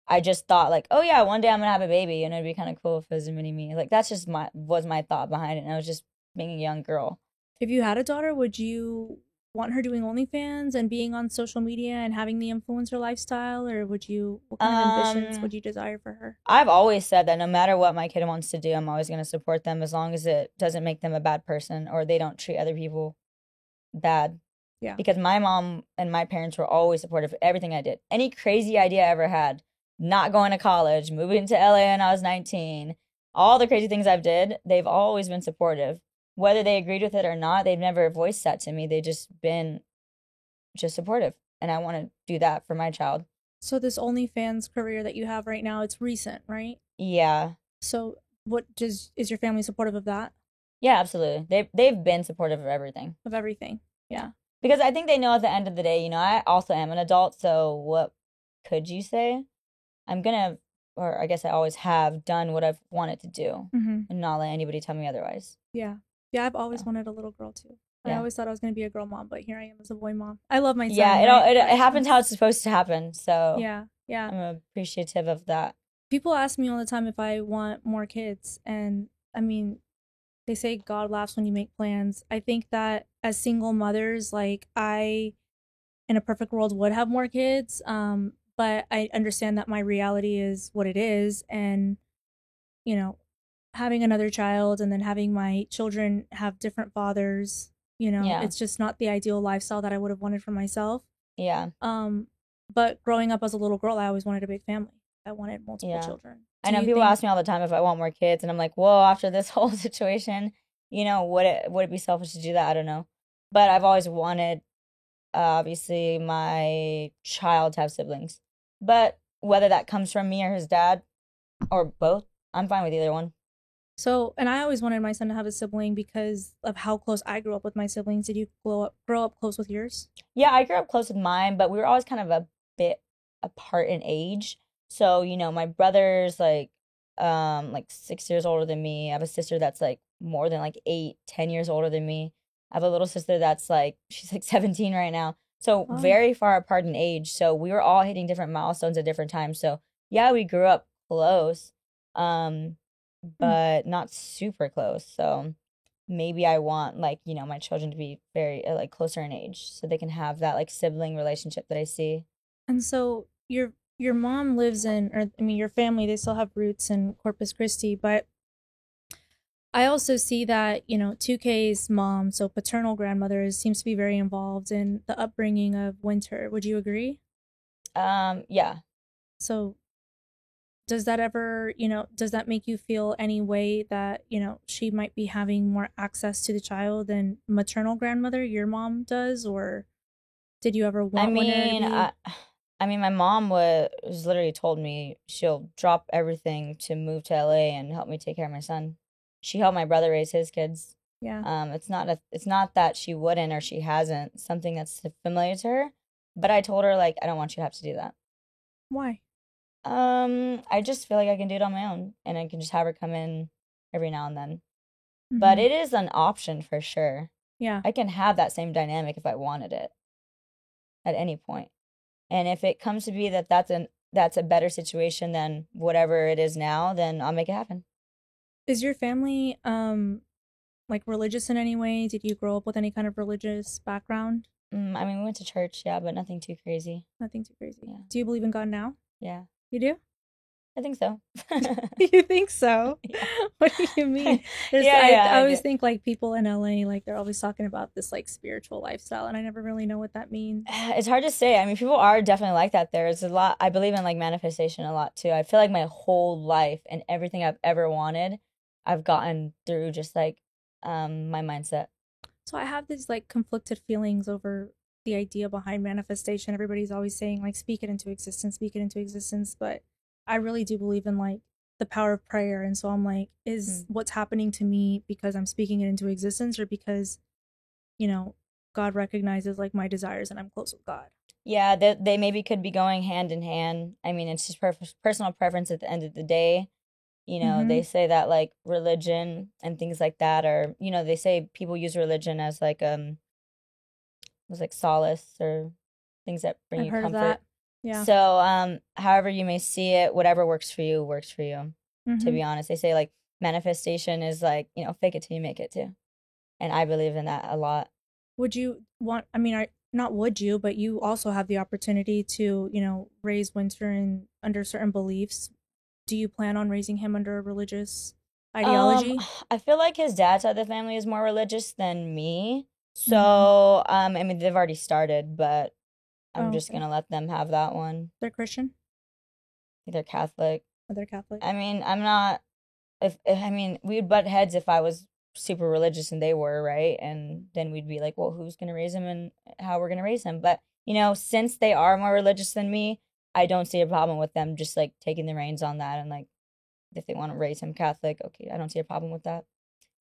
I just thought like, oh yeah, one day I'm gonna have a baby and it'd be kind of cool if it was a mini me. Like that's just was my thought behind it. And I was just being a young girl. if you had a daughter, would you want her doing OnlyFans and being on social media and having the influencer lifestyle, or what kind of ambitions would you desire for her? I've always said that no matter what my kid wants to do, I'm always gonna support them as long as it doesn't make them a bad person or they don't treat other people bad. Yeah. Because my mom and my parents were always supportive of everything I did. Any crazy idea I ever had, not going to college, moving to LA when I was 19, all the crazy things I've did, they've always been supportive. Whether they agreed with it or not, they've never voiced that to me. They've just been supportive. And I want to do that for my child. So this OnlyFans career that you have right now, it's recent, right? Yeah. So is your family supportive of that? Yeah, absolutely. They've been supportive of everything. Of everything. Yeah. Because I think they know at the end of the day, I also am an adult, so what could you say? I'm gonna, or I guess I always have done what I've wanted to do and not let anybody tell me otherwise. Yeah. Yeah, I've always wanted a little girl too. Yeah. I always thought I was going to be a girl mom, but here I am as a boy mom. I love my son. Yeah, it happens how it's supposed to happen. So yeah. I'm appreciative of that. People ask me all the time if I want more kids, and I mean, they say God laughs when you make plans. I think that as single mothers, like I, in a perfect world, would have more kids. But I understand that my reality is what it is, and having another child and then having my children have different fathers, it's just not the ideal lifestyle that I would have wanted for myself. Yeah. But growing up as a little girl, I always wanted a big family. I wanted multiple children. I know people ask me all the time if I want more kids, and I'm like, well, after this whole situation, would it be selfish to do that? I don't know. But I've always wanted, obviously, my child to have siblings. But whether that comes from me or his dad, or both, I'm fine with either one. So, and I always wanted my son to have a sibling because of how close I grew up with my siblings. Did you grow up close with yours? Yeah, I grew up close with mine, but we were always kind of a bit apart in age. So, my brother's like 6 years older than me. I have a sister that's like more than like 8-10 years older than me. I have a little sister that's like, she's like 17 right now. So very far apart in age. So we were all hitting different milestones at different times. So yeah, we grew up close, but not super close. So maybe I want my children to be very like closer in age so they can have that like sibling relationship that I see. And so your mom lives your family, they still have roots in Corpus Christi, but I also see that, 2K's mom, so paternal grandmother, seems to be very involved in the upbringing of Winter. Would you agree? Yeah. So does that ever, does that make you feel any way that, she might be having more access to the child than maternal grandmother, your mom does? Or did you ever I want one to mean, be? I mean, my mom was literally told me she'll drop everything to move to LA and help me take care of my son. She helped my brother raise his kids. Yeah. It's not that she wouldn't or she hasn't, something that's familiar to her. But I told her like I don't want you to have to do that. Why? I just feel like I can do it on my own and I can just have her come in every now and then. But Hmm. it is an option for sure. Yeah. I can have that same dynamic if I wanted it at any point. And if it comes to be that that's a better situation than whatever it is now, then I'll make it happen. Is your family like religious in any way? Did you grow up with any kind of religious background? I mean, we went to church, yeah, but nothing too crazy. Nothing too crazy. Yeah, Do you believe in God now? yeah, You do? I think so. You think so? Yeah, What do you mean? yeah, yeah. I I always do. think like people in LA, like they're always talking about this like spiritual lifestyle, and I never really know what that means. It's hard to say. I mean, people are definitely like that. There's a lot. I believe in like manifestation a lot too. I feel like my whole life and everything I've ever wanted, I've gotten through just like my mindset. So I have these like conflicted feelings over the idea behind manifestation. Everybody's always saying like speak it into existence, but I really do believe in like the power of prayer. And so I'm like, is Mm. what's happening to me because I'm speaking it into existence or because, you know, God recognizes like my desires and I'm close with God? Yeah, they maybe could be going hand in hand. I mean, it's just personal preference at the end of the day. You know, Mm-hmm. they say that like religion and things like that are, they say people use religion as like was like solace or things that bring I've you heard of comfort. that. Yeah. So, however you may see it, whatever works for you works for you. To Mm-hmm. be honest, they say like manifestation is like, fake it till you make it too. And I believe in that a lot. Would you want, I mean, not would you, but you also have the opportunity to, raise Winter in under certain beliefs. Do you plan on raising him under a religious Um, ideology? I feel like his dad's side of the family is more religious than me. Mm-hmm. So, I mean, they've already started, but I'm Oh, just okay. gonna let them have that one. They're Christian They're Catholic. or they're Catholic? I mean, I'm not. If I mean, we'd butt heads if I was super religious and they were, right? And then we'd be like, well, who's gonna raise him and how we're gonna raise him? But since they are more religious than me, I don't see a problem with them just like taking the reins on that and like if they want to raise him Catholic, okay, I don't see a problem with that.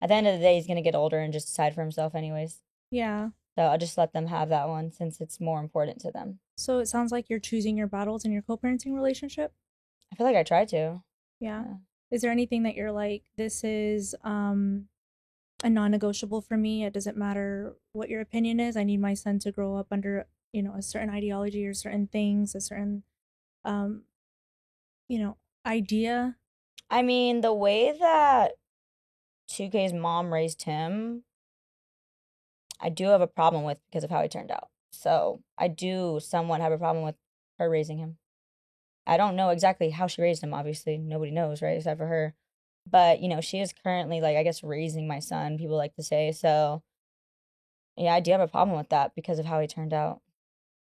At the end of the day, he's gonna get older and just decide for himself, anyways. Yeah. So I'll just let them have that one since it's more important to them. So it sounds like you're choosing your battles in your co-parenting relationship. I feel like I try to. Yeah. Yeah. Is there anything that you're like, this is a non-negotiable for me? It doesn't matter what your opinion is. I need my son to grow up under, a certain ideology or certain things, a certain um, idea. I mean, the way that 2K's mom raised him, I do have a problem with because of how he turned out. So I do somewhat have a problem with her raising him. I don't know exactly how she raised him. Obviously, nobody knows, right? Except for her. But, she is currently, like, I guess, raising my son, people like to say. So, yeah, I do have a problem with that because of how he turned out.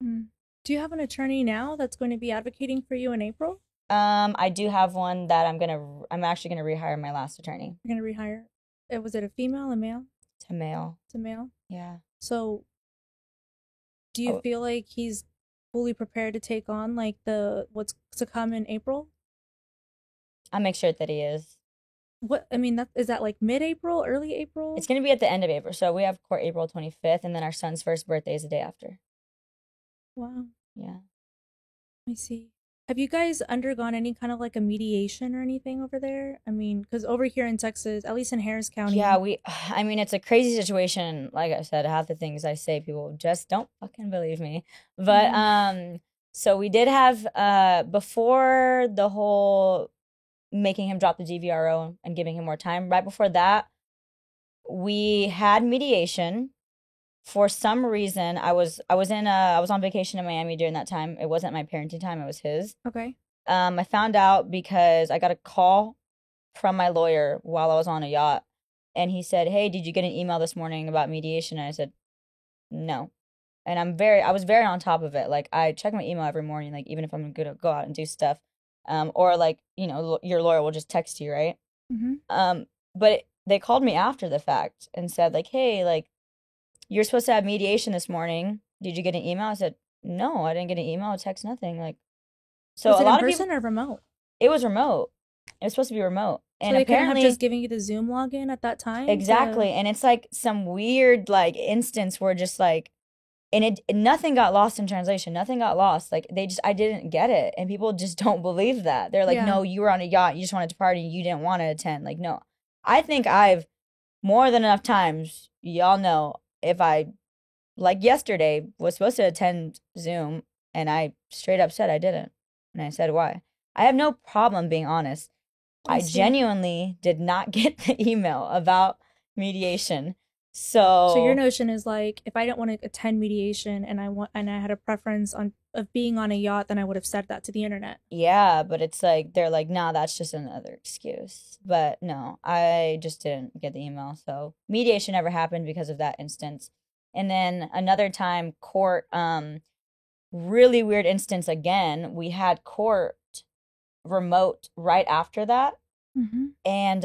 Mm. Do you have an attorney now that's going to be advocating for you in April? I do have one that I'm actually gonna rehire my last attorney You're going to rehire. Was it a female, a male? to male. It's a male. Yeah. So, do you Oh, feel like he's fully prepared to take on like the what's to come in April? I'll make sure that he is. What I mean, that is that like mid-April, early April? It's gonna be at the end of April. So we have court April 25th, and then our son's first birthday is the day after. Wow, Yeah. I see. Have you guys undergone any kind of like a mediation or anything over there? I mean, because over here in Texas, at least in Harris Yeah, County. I mean, it's a crazy situation. Like I said, half the things I say, people just don't fucking believe me. But, Mhm. so we did have, before the whole making him drop the DVRO and giving him more time, right before that, we had mediation. For some reason, I was on vacation in Miami during that time. It wasn't my parenting time, it was his. Okay. I found out because I got a call from my lawyer while I was on a yacht, and he said, "Hey, did you get an email this morning about mediation?" And I said, "No." And I was very on top of it. Like, I check my email every morning, like, even if I'm gonna go out and do stuff. Or like, your lawyer will just text you, right? Mm-hmm. But they called me after the fact and said, like, hey, like, you're supposed to have mediation this morning. Did you get an email? I said, no, I didn't get an email, a text, nothing. Like, so Was a it in lot of people, person or remote? it was remote. It was supposed to be remote. So And they couldn't have apparently, just given you the Zoom login at that time exactly. to. And it's like some weird, like, instance where just like, and nothing got lost in translation. Nothing got lost. Like, I didn't get it. And people just don't believe that. They're like, Yeah. no, you were on a yacht. You just wanted to party. You didn't want to attend. Like, no, I think I've more than enough times, y'all know, if I, like yesterday, was supposed to attend Zoom and I straight up said I didn't. And I said why. I have no problem being honest. I see. genuinely did not get the email about mediation. So your So notion is like, if I didn't want to attend mediation and I had a preference of being on a yacht, then I would have said that to the internet. yeah, but it's like they're like, nah, that's just another excuse. But no, I just didn't get the email. So mediation never happened because of that instance. And then another time, court, really weird instance again. We had court remote right after that, Mm-hmm. and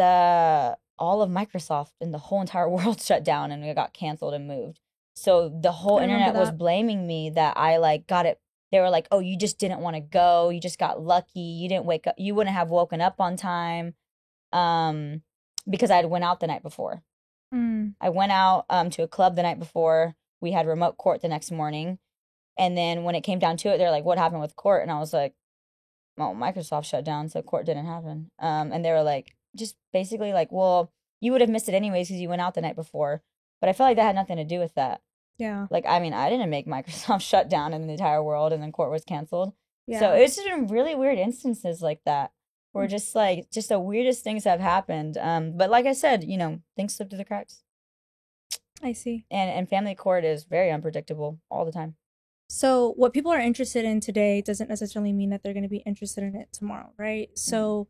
all of Microsoft and the whole entire world shut down and it got canceled and moved. So the whole I remember internet was that. blaming me that I like got it. They were like, "Oh, you just didn't want to go. You just got lucky. You didn't wake up. You wouldn't have woken up on time." Um, because I had went out the night before. Mm. I went out to a club the night before. We had remote court the next morning. And then when it came down to it, they're like, "What happened with court?" And I was like, "Well, Microsoft shut down, so court didn't happen." And they were like, just basically like, "Well, you would have missed it anyways because you went out the night before." But I felt like that had nothing to do with that. Yeah. Like, I mean, I didn't make Microsoft shut down in the entire world, and then court was canceled. So Yeah. it's just been really weird instances like that, where Mm. just like just the weirdest things have happened. But like I said, things slip through the cracks, I see. and family court is very unpredictable all the time. So what people are interested in today doesn't necessarily mean that they're going to be interested in it tomorrow, right? So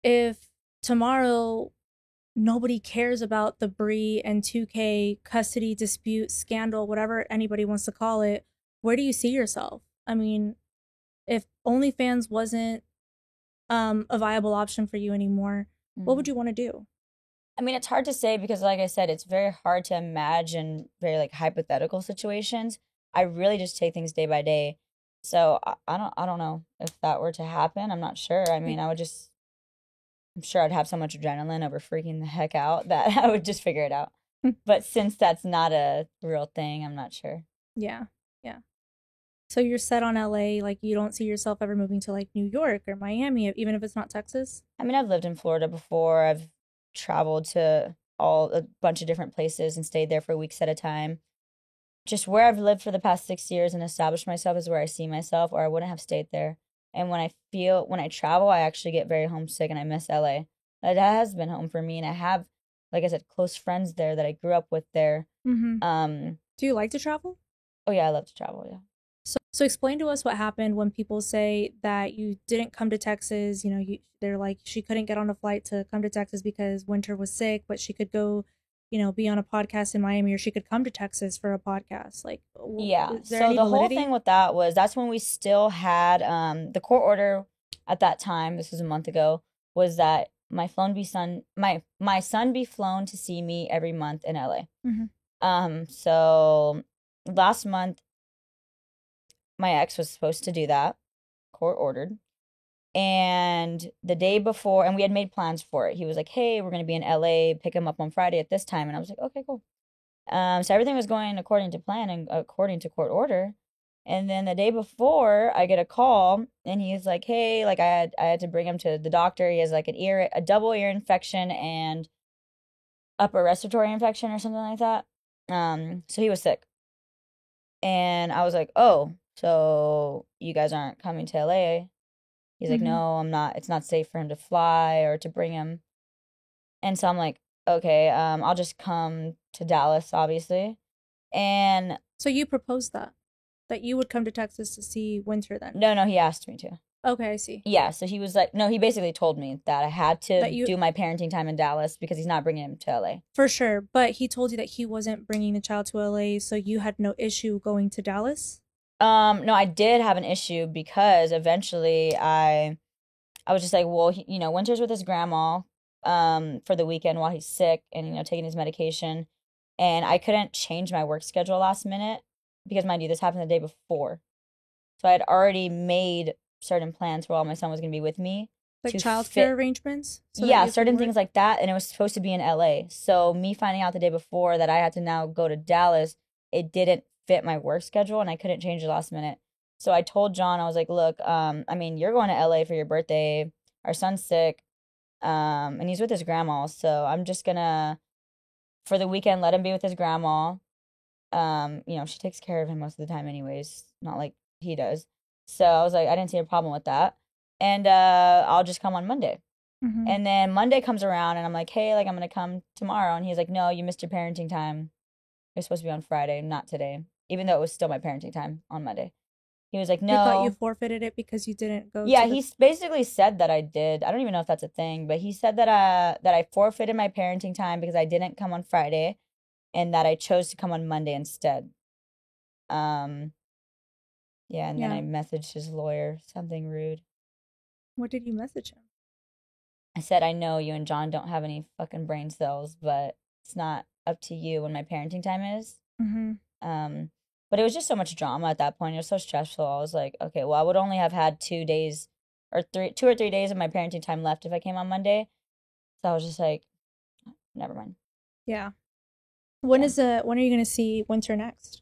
if tomorrow nobody cares about the Bri and 2K custody dispute scandal, whatever anybody wants to call it, where do you see yourself? I mean, if OnlyFans wasn't a viable option for you anymore, what would you want to do? I mean, it's hard to say because, like I said, it's very hard to imagine very like hypothetical situations. I really just take things day by day. So I don't know if that were to happen. I'm not sure. I mean, I'm sure I'd have so much adrenaline over freaking the heck out that I would just figure it out. But since that's not a real thing, I'm not sure. Yeah. Yeah. So you're set on LA, like you don't see yourself ever moving to like New York or Miami, even if it's not Texas? I mean, I've lived in Florida before. I've traveled to a bunch of different places and stayed there for weeks at a time. Just where I've lived for the past 6 years and established myself is where I see myself, or I wouldn't have stayed there. And when I travel, I actually get very homesick and I miss LA. That has been home for me, and I have, like I said, close friends there that I grew up with there. Mm-hmm. Um, Do you like to travel? oh yeah, I love to travel. Yeah. So explain to us what happened when people say that you didn't come to Texas. They're like she couldn't get on a flight to come to Texas because Winter was sick, but she could go, be on a podcast in Miami, or she could come to Texas for a podcast. Like, Yeah. is there So any the whole validity? thing with that was that's when we still had the court order at that time, this was a month ago, was that my son be flown to see me every month in LA. So last month my ex was supposed to do that, court ordered. And the day before, and we had made plans for it. He was like, "Hey, we're gonna be in LA, pick him up on Friday at this time." And I was like, "Okay, cool." So everything was going according to plan and according to court order. And then the day before, I get a call, and he's like, "Hey, like I had to bring him to the doctor. He has like a double ear infection and upper respiratory infection or something like that. So he was sick." And I was like, "Oh, so you guys aren't coming to LA?" He's like, Mm-hmm. "No, I'm not. It's not safe for him to fly or to bring him." And so I'm like, "Okay, I'll just come to Dallas, obviously." And So you proposed that you would come to Texas to see Winter then? no, he asked me to. Okay, I see. Yeah, so he was like, no, he basically told me that I had That to you do my parenting time in Dallas because he's not bringing him to LA. For sure, but he told you that he wasn't bringing the child to LA, so you had no issue going to Dallas? No, I did have an issue because eventually I was just like, well, Winter's with his grandma for the weekend while he's sick and taking his medication, and I couldn't change my work schedule last minute because, mind you, this happened the day before. So I had already made certain plans where all my son was going to be with me Like to childcare fit. arrangements so that Yeah, you could certain work? things like that, and it was supposed to be in LA. So me finding out the day before that I had to now go to Dallas, it didn't fit my work schedule, and I couldn't change it last minute. So I told John, I was like, "Look, I mean, you're going to LA for your birthday. Our son's sick, and he's with his grandma. So I'm just gonna for the weekend let him be with his grandma. She takes care of him most of the time, anyways, not like he does. So I was like, I didn't see a problem with that, and I'll just come on Monday." Mm-hmm. And then Monday comes around and I'm like, hey, like I'm gonna come tomorrow. And he's like, no, you missed your parenting time. You're supposed to be on Friday, not today. Even though it was still my parenting time on Monday. He was like, He thought you no. forfeited it because you didn't go Yeah, to the. he basically said that I did. I don't even know if that's a thing, but he said that I forfeited my parenting time because I didn't come on Friday and that I chose to come on Monday instead. Um, yeah, and then Yeah. I messaged his lawyer, something rude. What did you message him? I said, I know you and John don't have any fucking brain cells, but it's not up to you when my parenting time is. Mm-hmm. Um, but it was just so much drama at that point. It was so stressful. I was like, okay, well, I would only have had 2 days or 2 or 3 days of my parenting time left if I came on Monday. So I was just like, never mind. Yeah. Yeah. When are you gonna see Winter next?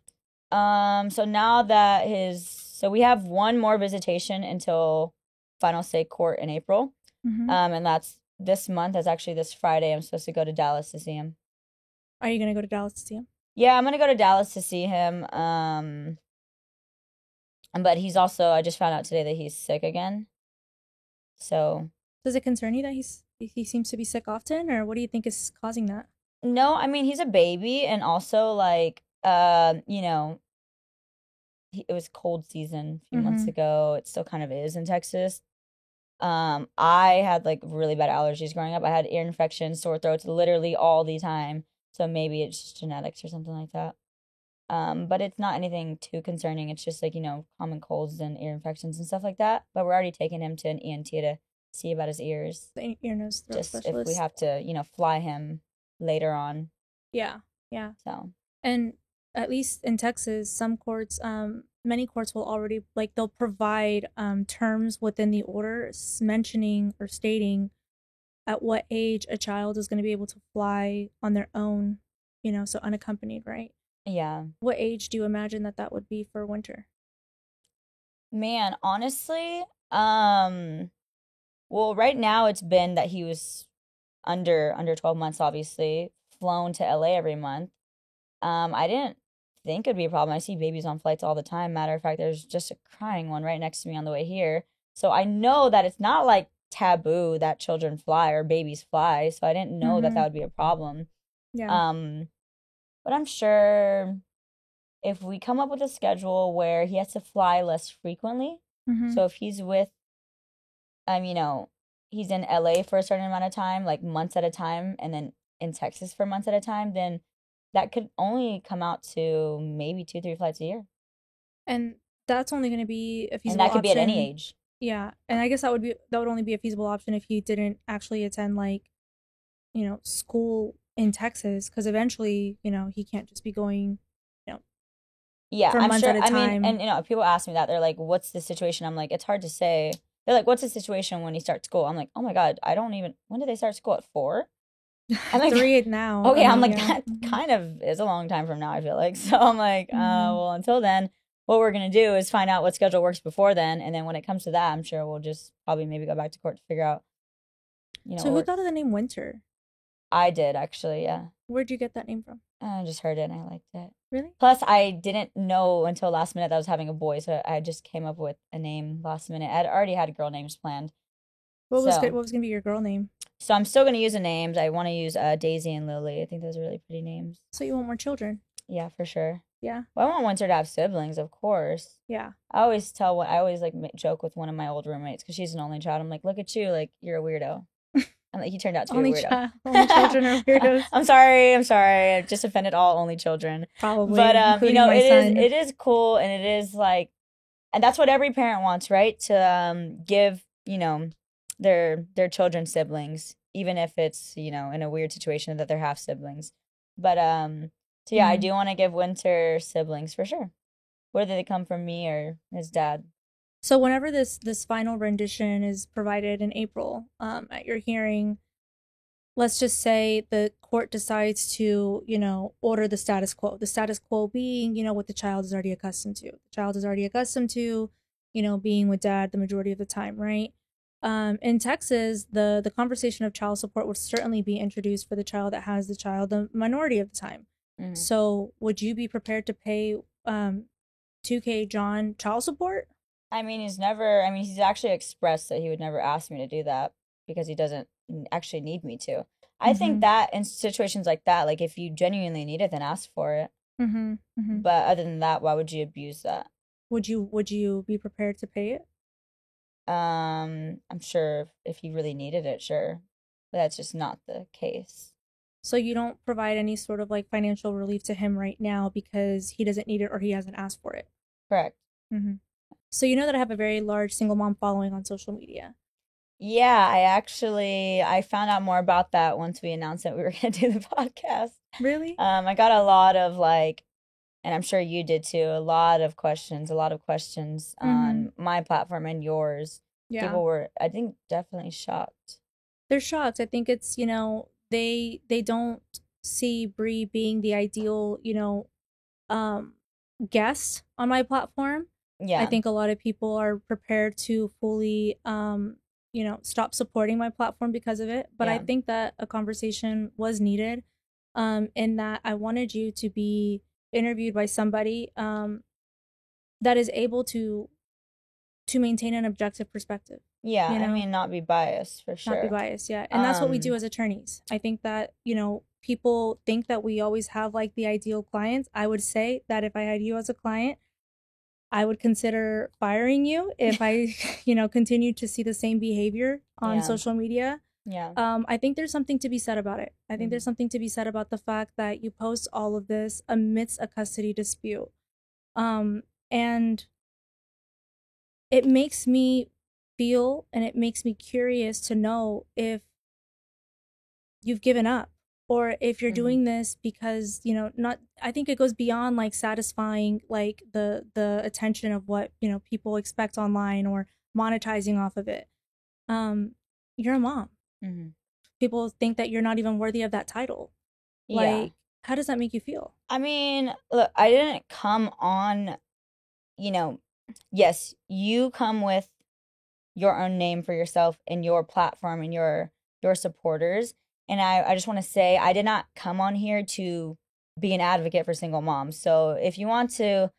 So now that so we have one more visitation until final say court in April. Mm-hmm. And that's this month. That's actually this Friday. I'm supposed to go to Dallas to see him. Are you gonna go to Dallas to see him? Yeah, I'm gonna go to Dallas to see him. But he's also, I just found out today that he's sick again. So Does it concern you that he seems to be sick often, or what do you think is causing that? no, I mean he's a baby, and also like it was cold season a few months Mm-hmm. ago. It still kind of is in Texas. I had like really bad allergies growing up. I had ear infections, sore throats, literally all the time. So maybe it's just genetics or something like that. But it's not anything too concerning. It's just like, common colds and ear infections and stuff like that. But we're already taking him to an ENT to see about his ears. The ear, nose, throat Just if we specialist. have to, fly him later on. Yeah, yeah. So, And at least in Texas, many courts will already like they'll provide terms within the order mentioning or stating at what age a child is going to be able to fly on their own, so unaccompanied, right? yeah. What age do you imagine that would be for Winter? Man, honestly, well, right now it's been that he was under 12 months, obviously, flown to LA every month. I didn't think it'd be a problem. I see babies on flights all the time. Matter of fact, there's just a crying one right next to me on the way here. So I know that it's not like taboo that children fly or babies fly. So I didn't know that Mm-hmm. that would be a problem. Yeah. Um, but I'm sure if we come up with a schedule where he has to fly less frequently, Mm-hmm. so if he's with, he's in LA for a certain amount of time, like months at a time, and then in Texas for months at a time, then that could only come out to maybe 2, 3 flights a year. And that's only going to be a And feasible that could be at any option. age. Yeah, and I guess that would only be a feasible option if you didn't actually attend like school in Texas because eventually, he can't just be going, you know, Yeah, for I'm months sure. at a I mean, time. and people ask me that. They're like, what's the situation? I'm like, it's hard to say. They're like, what's the situation when he starts school? I'm like, oh my God, I don't even, when do they start school? At 4? I'm like, 3 now. okay, I'm like, Yeah. that kind of is a long time from now, I feel like. So I'm like, Mm-hmm. well, until then, what we're going to do is find out what schedule works before then. And then when it comes to that, I'm sure we'll just probably maybe go back to court to figure out, So what who works. thought of the name Winter? I did actually, yeah. Where'd you get that name from? I just heard it and I liked it. Really? Plus, I didn't know until last minute that I was having a boy, so I just came up with a name last minute. I'd already had girl names planned. What was good? So, What was gonna be your girl name? so I'm still gonna use the names. I want to use Daisy and Lily. I think those are really pretty names. So you want more children? Yeah, for sure. Yeah. Well, I want Winter to have siblings, of course. Yeah. I always like joke with one of my old roommates because she's an only child. I'm like, look at you, like you're a weirdo. And like he turned out to be a Only weirdo. child, only children are weirdos. I'm sorry. I just offended all only children. Probably, But including my son. it is cool, and it is like, and that's what every parent wants, right? To give, their children siblings, even if it's, in a weird situation that they're half siblings. But so yeah, I do want to give Winter siblings for sure, whether they come from me or his dad. So whenever this final rendition is provided in April, at your hearing, let's just say the court decides to, order the status quo. The status quo being, what the child is already accustomed to. The child is already accustomed to, being with dad the majority of the time, right? In Texas, the conversation of child support would certainly be introduced for the child that has the child the minority of the time. Mm-hmm. So would you be prepared to pay 2K John child support? I mean, he's actually expressed that he would never ask me to do that because he doesn't actually need me to. I think that in situations like that, like if you genuinely need it, then ask for it. But other than that, why would you abuse that? Would you be prepared to pay it? I'm sure if he really needed it, sure. But that's just not the case. So you don't provide any sort of like financial relief to him right now because he doesn't need it or he hasn't asked for it. Correct. So you know that I have a very large single mom following on social media. Yeah, I found out more about that once we announced that we were going to do the podcast. Really? I got a lot of like, and I'm sure you did too, a lot of questions on my platform and yours. Yeah. People were, I think, definitely shocked. They're shocked. I think it's, they don't see Bree being the ideal, guest on my platform. Yeah. I think a lot of people are prepared to fully stop supporting my platform because of it. But I think that a conversation was needed, in that I wanted you to be interviewed by somebody that is able to maintain an objective perspective. Yeah, I mean, not be biased, for sure. Not be biased, yeah. And that's what we do as attorneys. I think that, people think that we always have like the ideal clients. I would say that if I had you as a client, I would consider firing you if I, continue to see the same behavior on social media. Yeah. I think there's something to be said about it. I think there's something to be said about the fact that you post all of this amidst a custody dispute. And it makes me feel and it makes me curious to know if you've given up or if you're doing this because, I think it goes beyond like satisfying like the attention of what, people expect online or monetizing off of it. You're a mom. People think that you're not even worthy of that title. Like, how does that make you feel? I mean, look, I didn't come on, yes, you come with your own name for yourself and your platform and your supporters. And I just want to say, I did not come on here to be an advocate for single moms. So if you want to,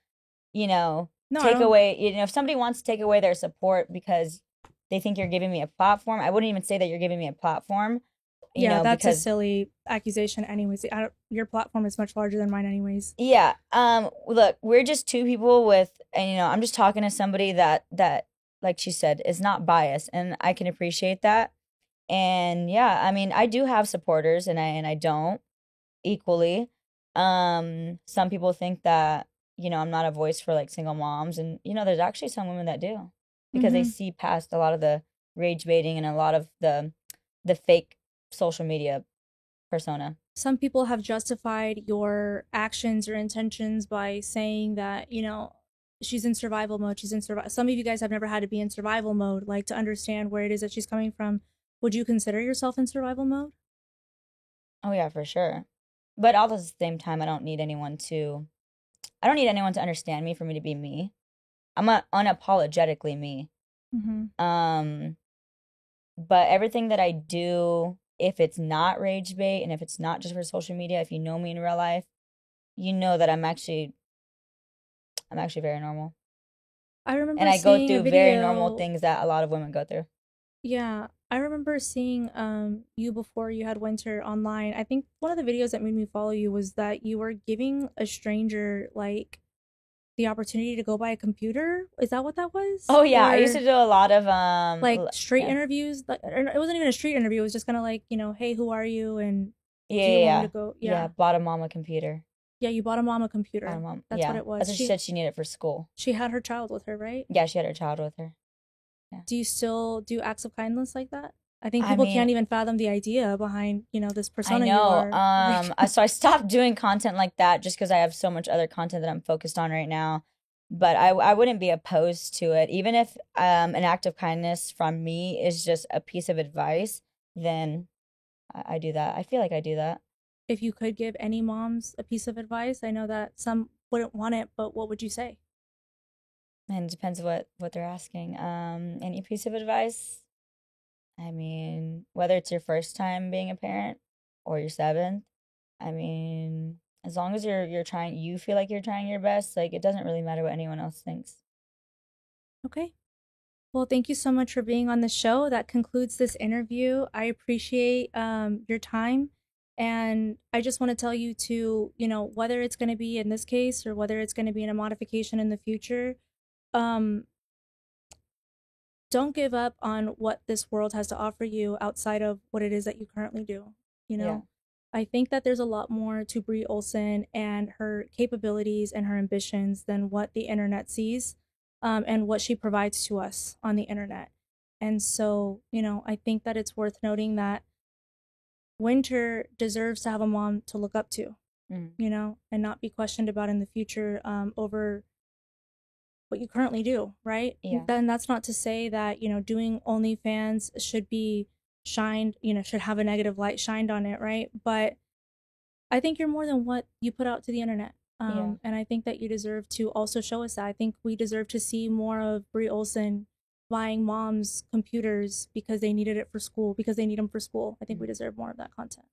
take away, if somebody wants to take away their support because they think you're giving me a platform, I wouldn't even say that you're giving me a platform. That's a silly accusation anyways. Your platform is much larger than mine anyways. Yeah. Look, we're just two people and I'm just talking to somebody that like she said is not biased, and I can appreciate that. And yeah, I mean, I do have supporters and I don't equally. Some people think that, I'm not a voice for like single moms, and there's actually some women that do because they see past a lot of the rage baiting and a lot of the fake social media persona. Some people have justified your actions or intentions by saying that, she's in survival mode. Some of you guys have never had to be in survival mode, like to understand where it is that she's coming from. Would you consider yourself in survival mode? Oh yeah, for sure. But all at the same time, I don't need anyone to understand me for me to be me. I'm unapologetically me. But everything that I do, if it's not rage bait and if it's not just for social media, if you know me in real life, you know that I'm actually very normal. I remember and I go through very normal things that a lot of women go through. Yeah, I remember seeing you before you had winter online. I think one of the videos that made me follow you was that you were giving a stranger like the opportunity to go buy a computer. Is that what that was? Oh yeah, I used to Or do a lot of like street yeah. interviews? Like, or it wasn't even a street interview. It was just kind of like, hey, who are you? And Yeah, do yeah, you want me yeah. to go? Yeah, Yeah. bought a mom a computer. Yeah, you bought a mom a Bought a computer. mom. That's what Yeah. it was. That's what she said she needed for school. She had her child with her, right? Yeah, she had her child with her. Yeah. Do you still do acts of kindness like that? I think I people mean, can't even fathom the idea behind, this I persona you know. are. Like, So I stopped doing content like that just because I have so much other content that I'm focused on right now. But I wouldn't be opposed to it, even if an act of kindness from me is just a piece of advice. Then I do that. I feel like I do that. if you could give any moms a piece of advice, I know that some wouldn't want it, but what would you say? And it depends what they're asking. Any piece of advice? I mean, whether it's your first time being a parent or your seventh, I mean, as long as you're trying, you feel like you're trying your best, like it doesn't really matter what anyone else thinks. Okay. Well, thank you so much for being on the show. That concludes this interview. I appreciate your time. And I just want to tell you to, whether it's going to be in this case or whether it's going to be in a modification in the future, um, don't give up on what this world has to offer you outside of what it is that you currently do. You Yeah. know, I think that there's a lot more to Brie Olson and her capabilities and her ambitions than what the internet sees, and what she provides to us on the internet. And so, I think that it's worth noting that Winter deserves to have a mom to look up to, Mm. and not be questioned about in the future, over what you currently do, right? Yeah. Then that's not to say that, doing OnlyFans should be shined, should have a negative light shined on it, right? But I think you're more than what you put out to the internet. Yeah. And I think that you deserve to also show us that. I think we deserve to see more of Brie Olson buying moms computers because they needed it for school, because they need them for school. I think we deserve more of that content.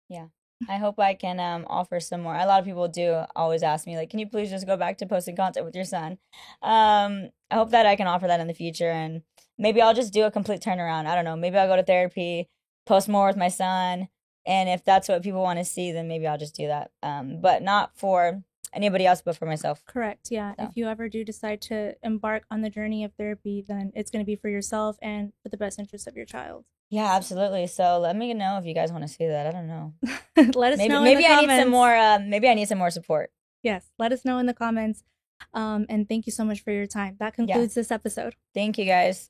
Yeah. I hope I can offer some more. A lot of people do always ask me, like, can you please just go back to posting content with your son? I hope that I can offer that in the future, and maybe I'll just do a complete turnaround. I don't know. Maybe I'll go to therapy, post more with my son, and if that's what people want to see, then maybe I'll just do that. But not for anybody else, but for myself. Correct. Yeah. So. If you ever do decide to embark on the journey of therapy, then it's going to be for yourself and for the best interest of your child. Yeah, absolutely. So let me know if you guys want to see that. I don't know. Let us know. Maybe in the I comments. need some more. Maybe I need some more support. Yes, let us know in the comments. And thank you so much for your time. That concludes this episode. Thank you, guys.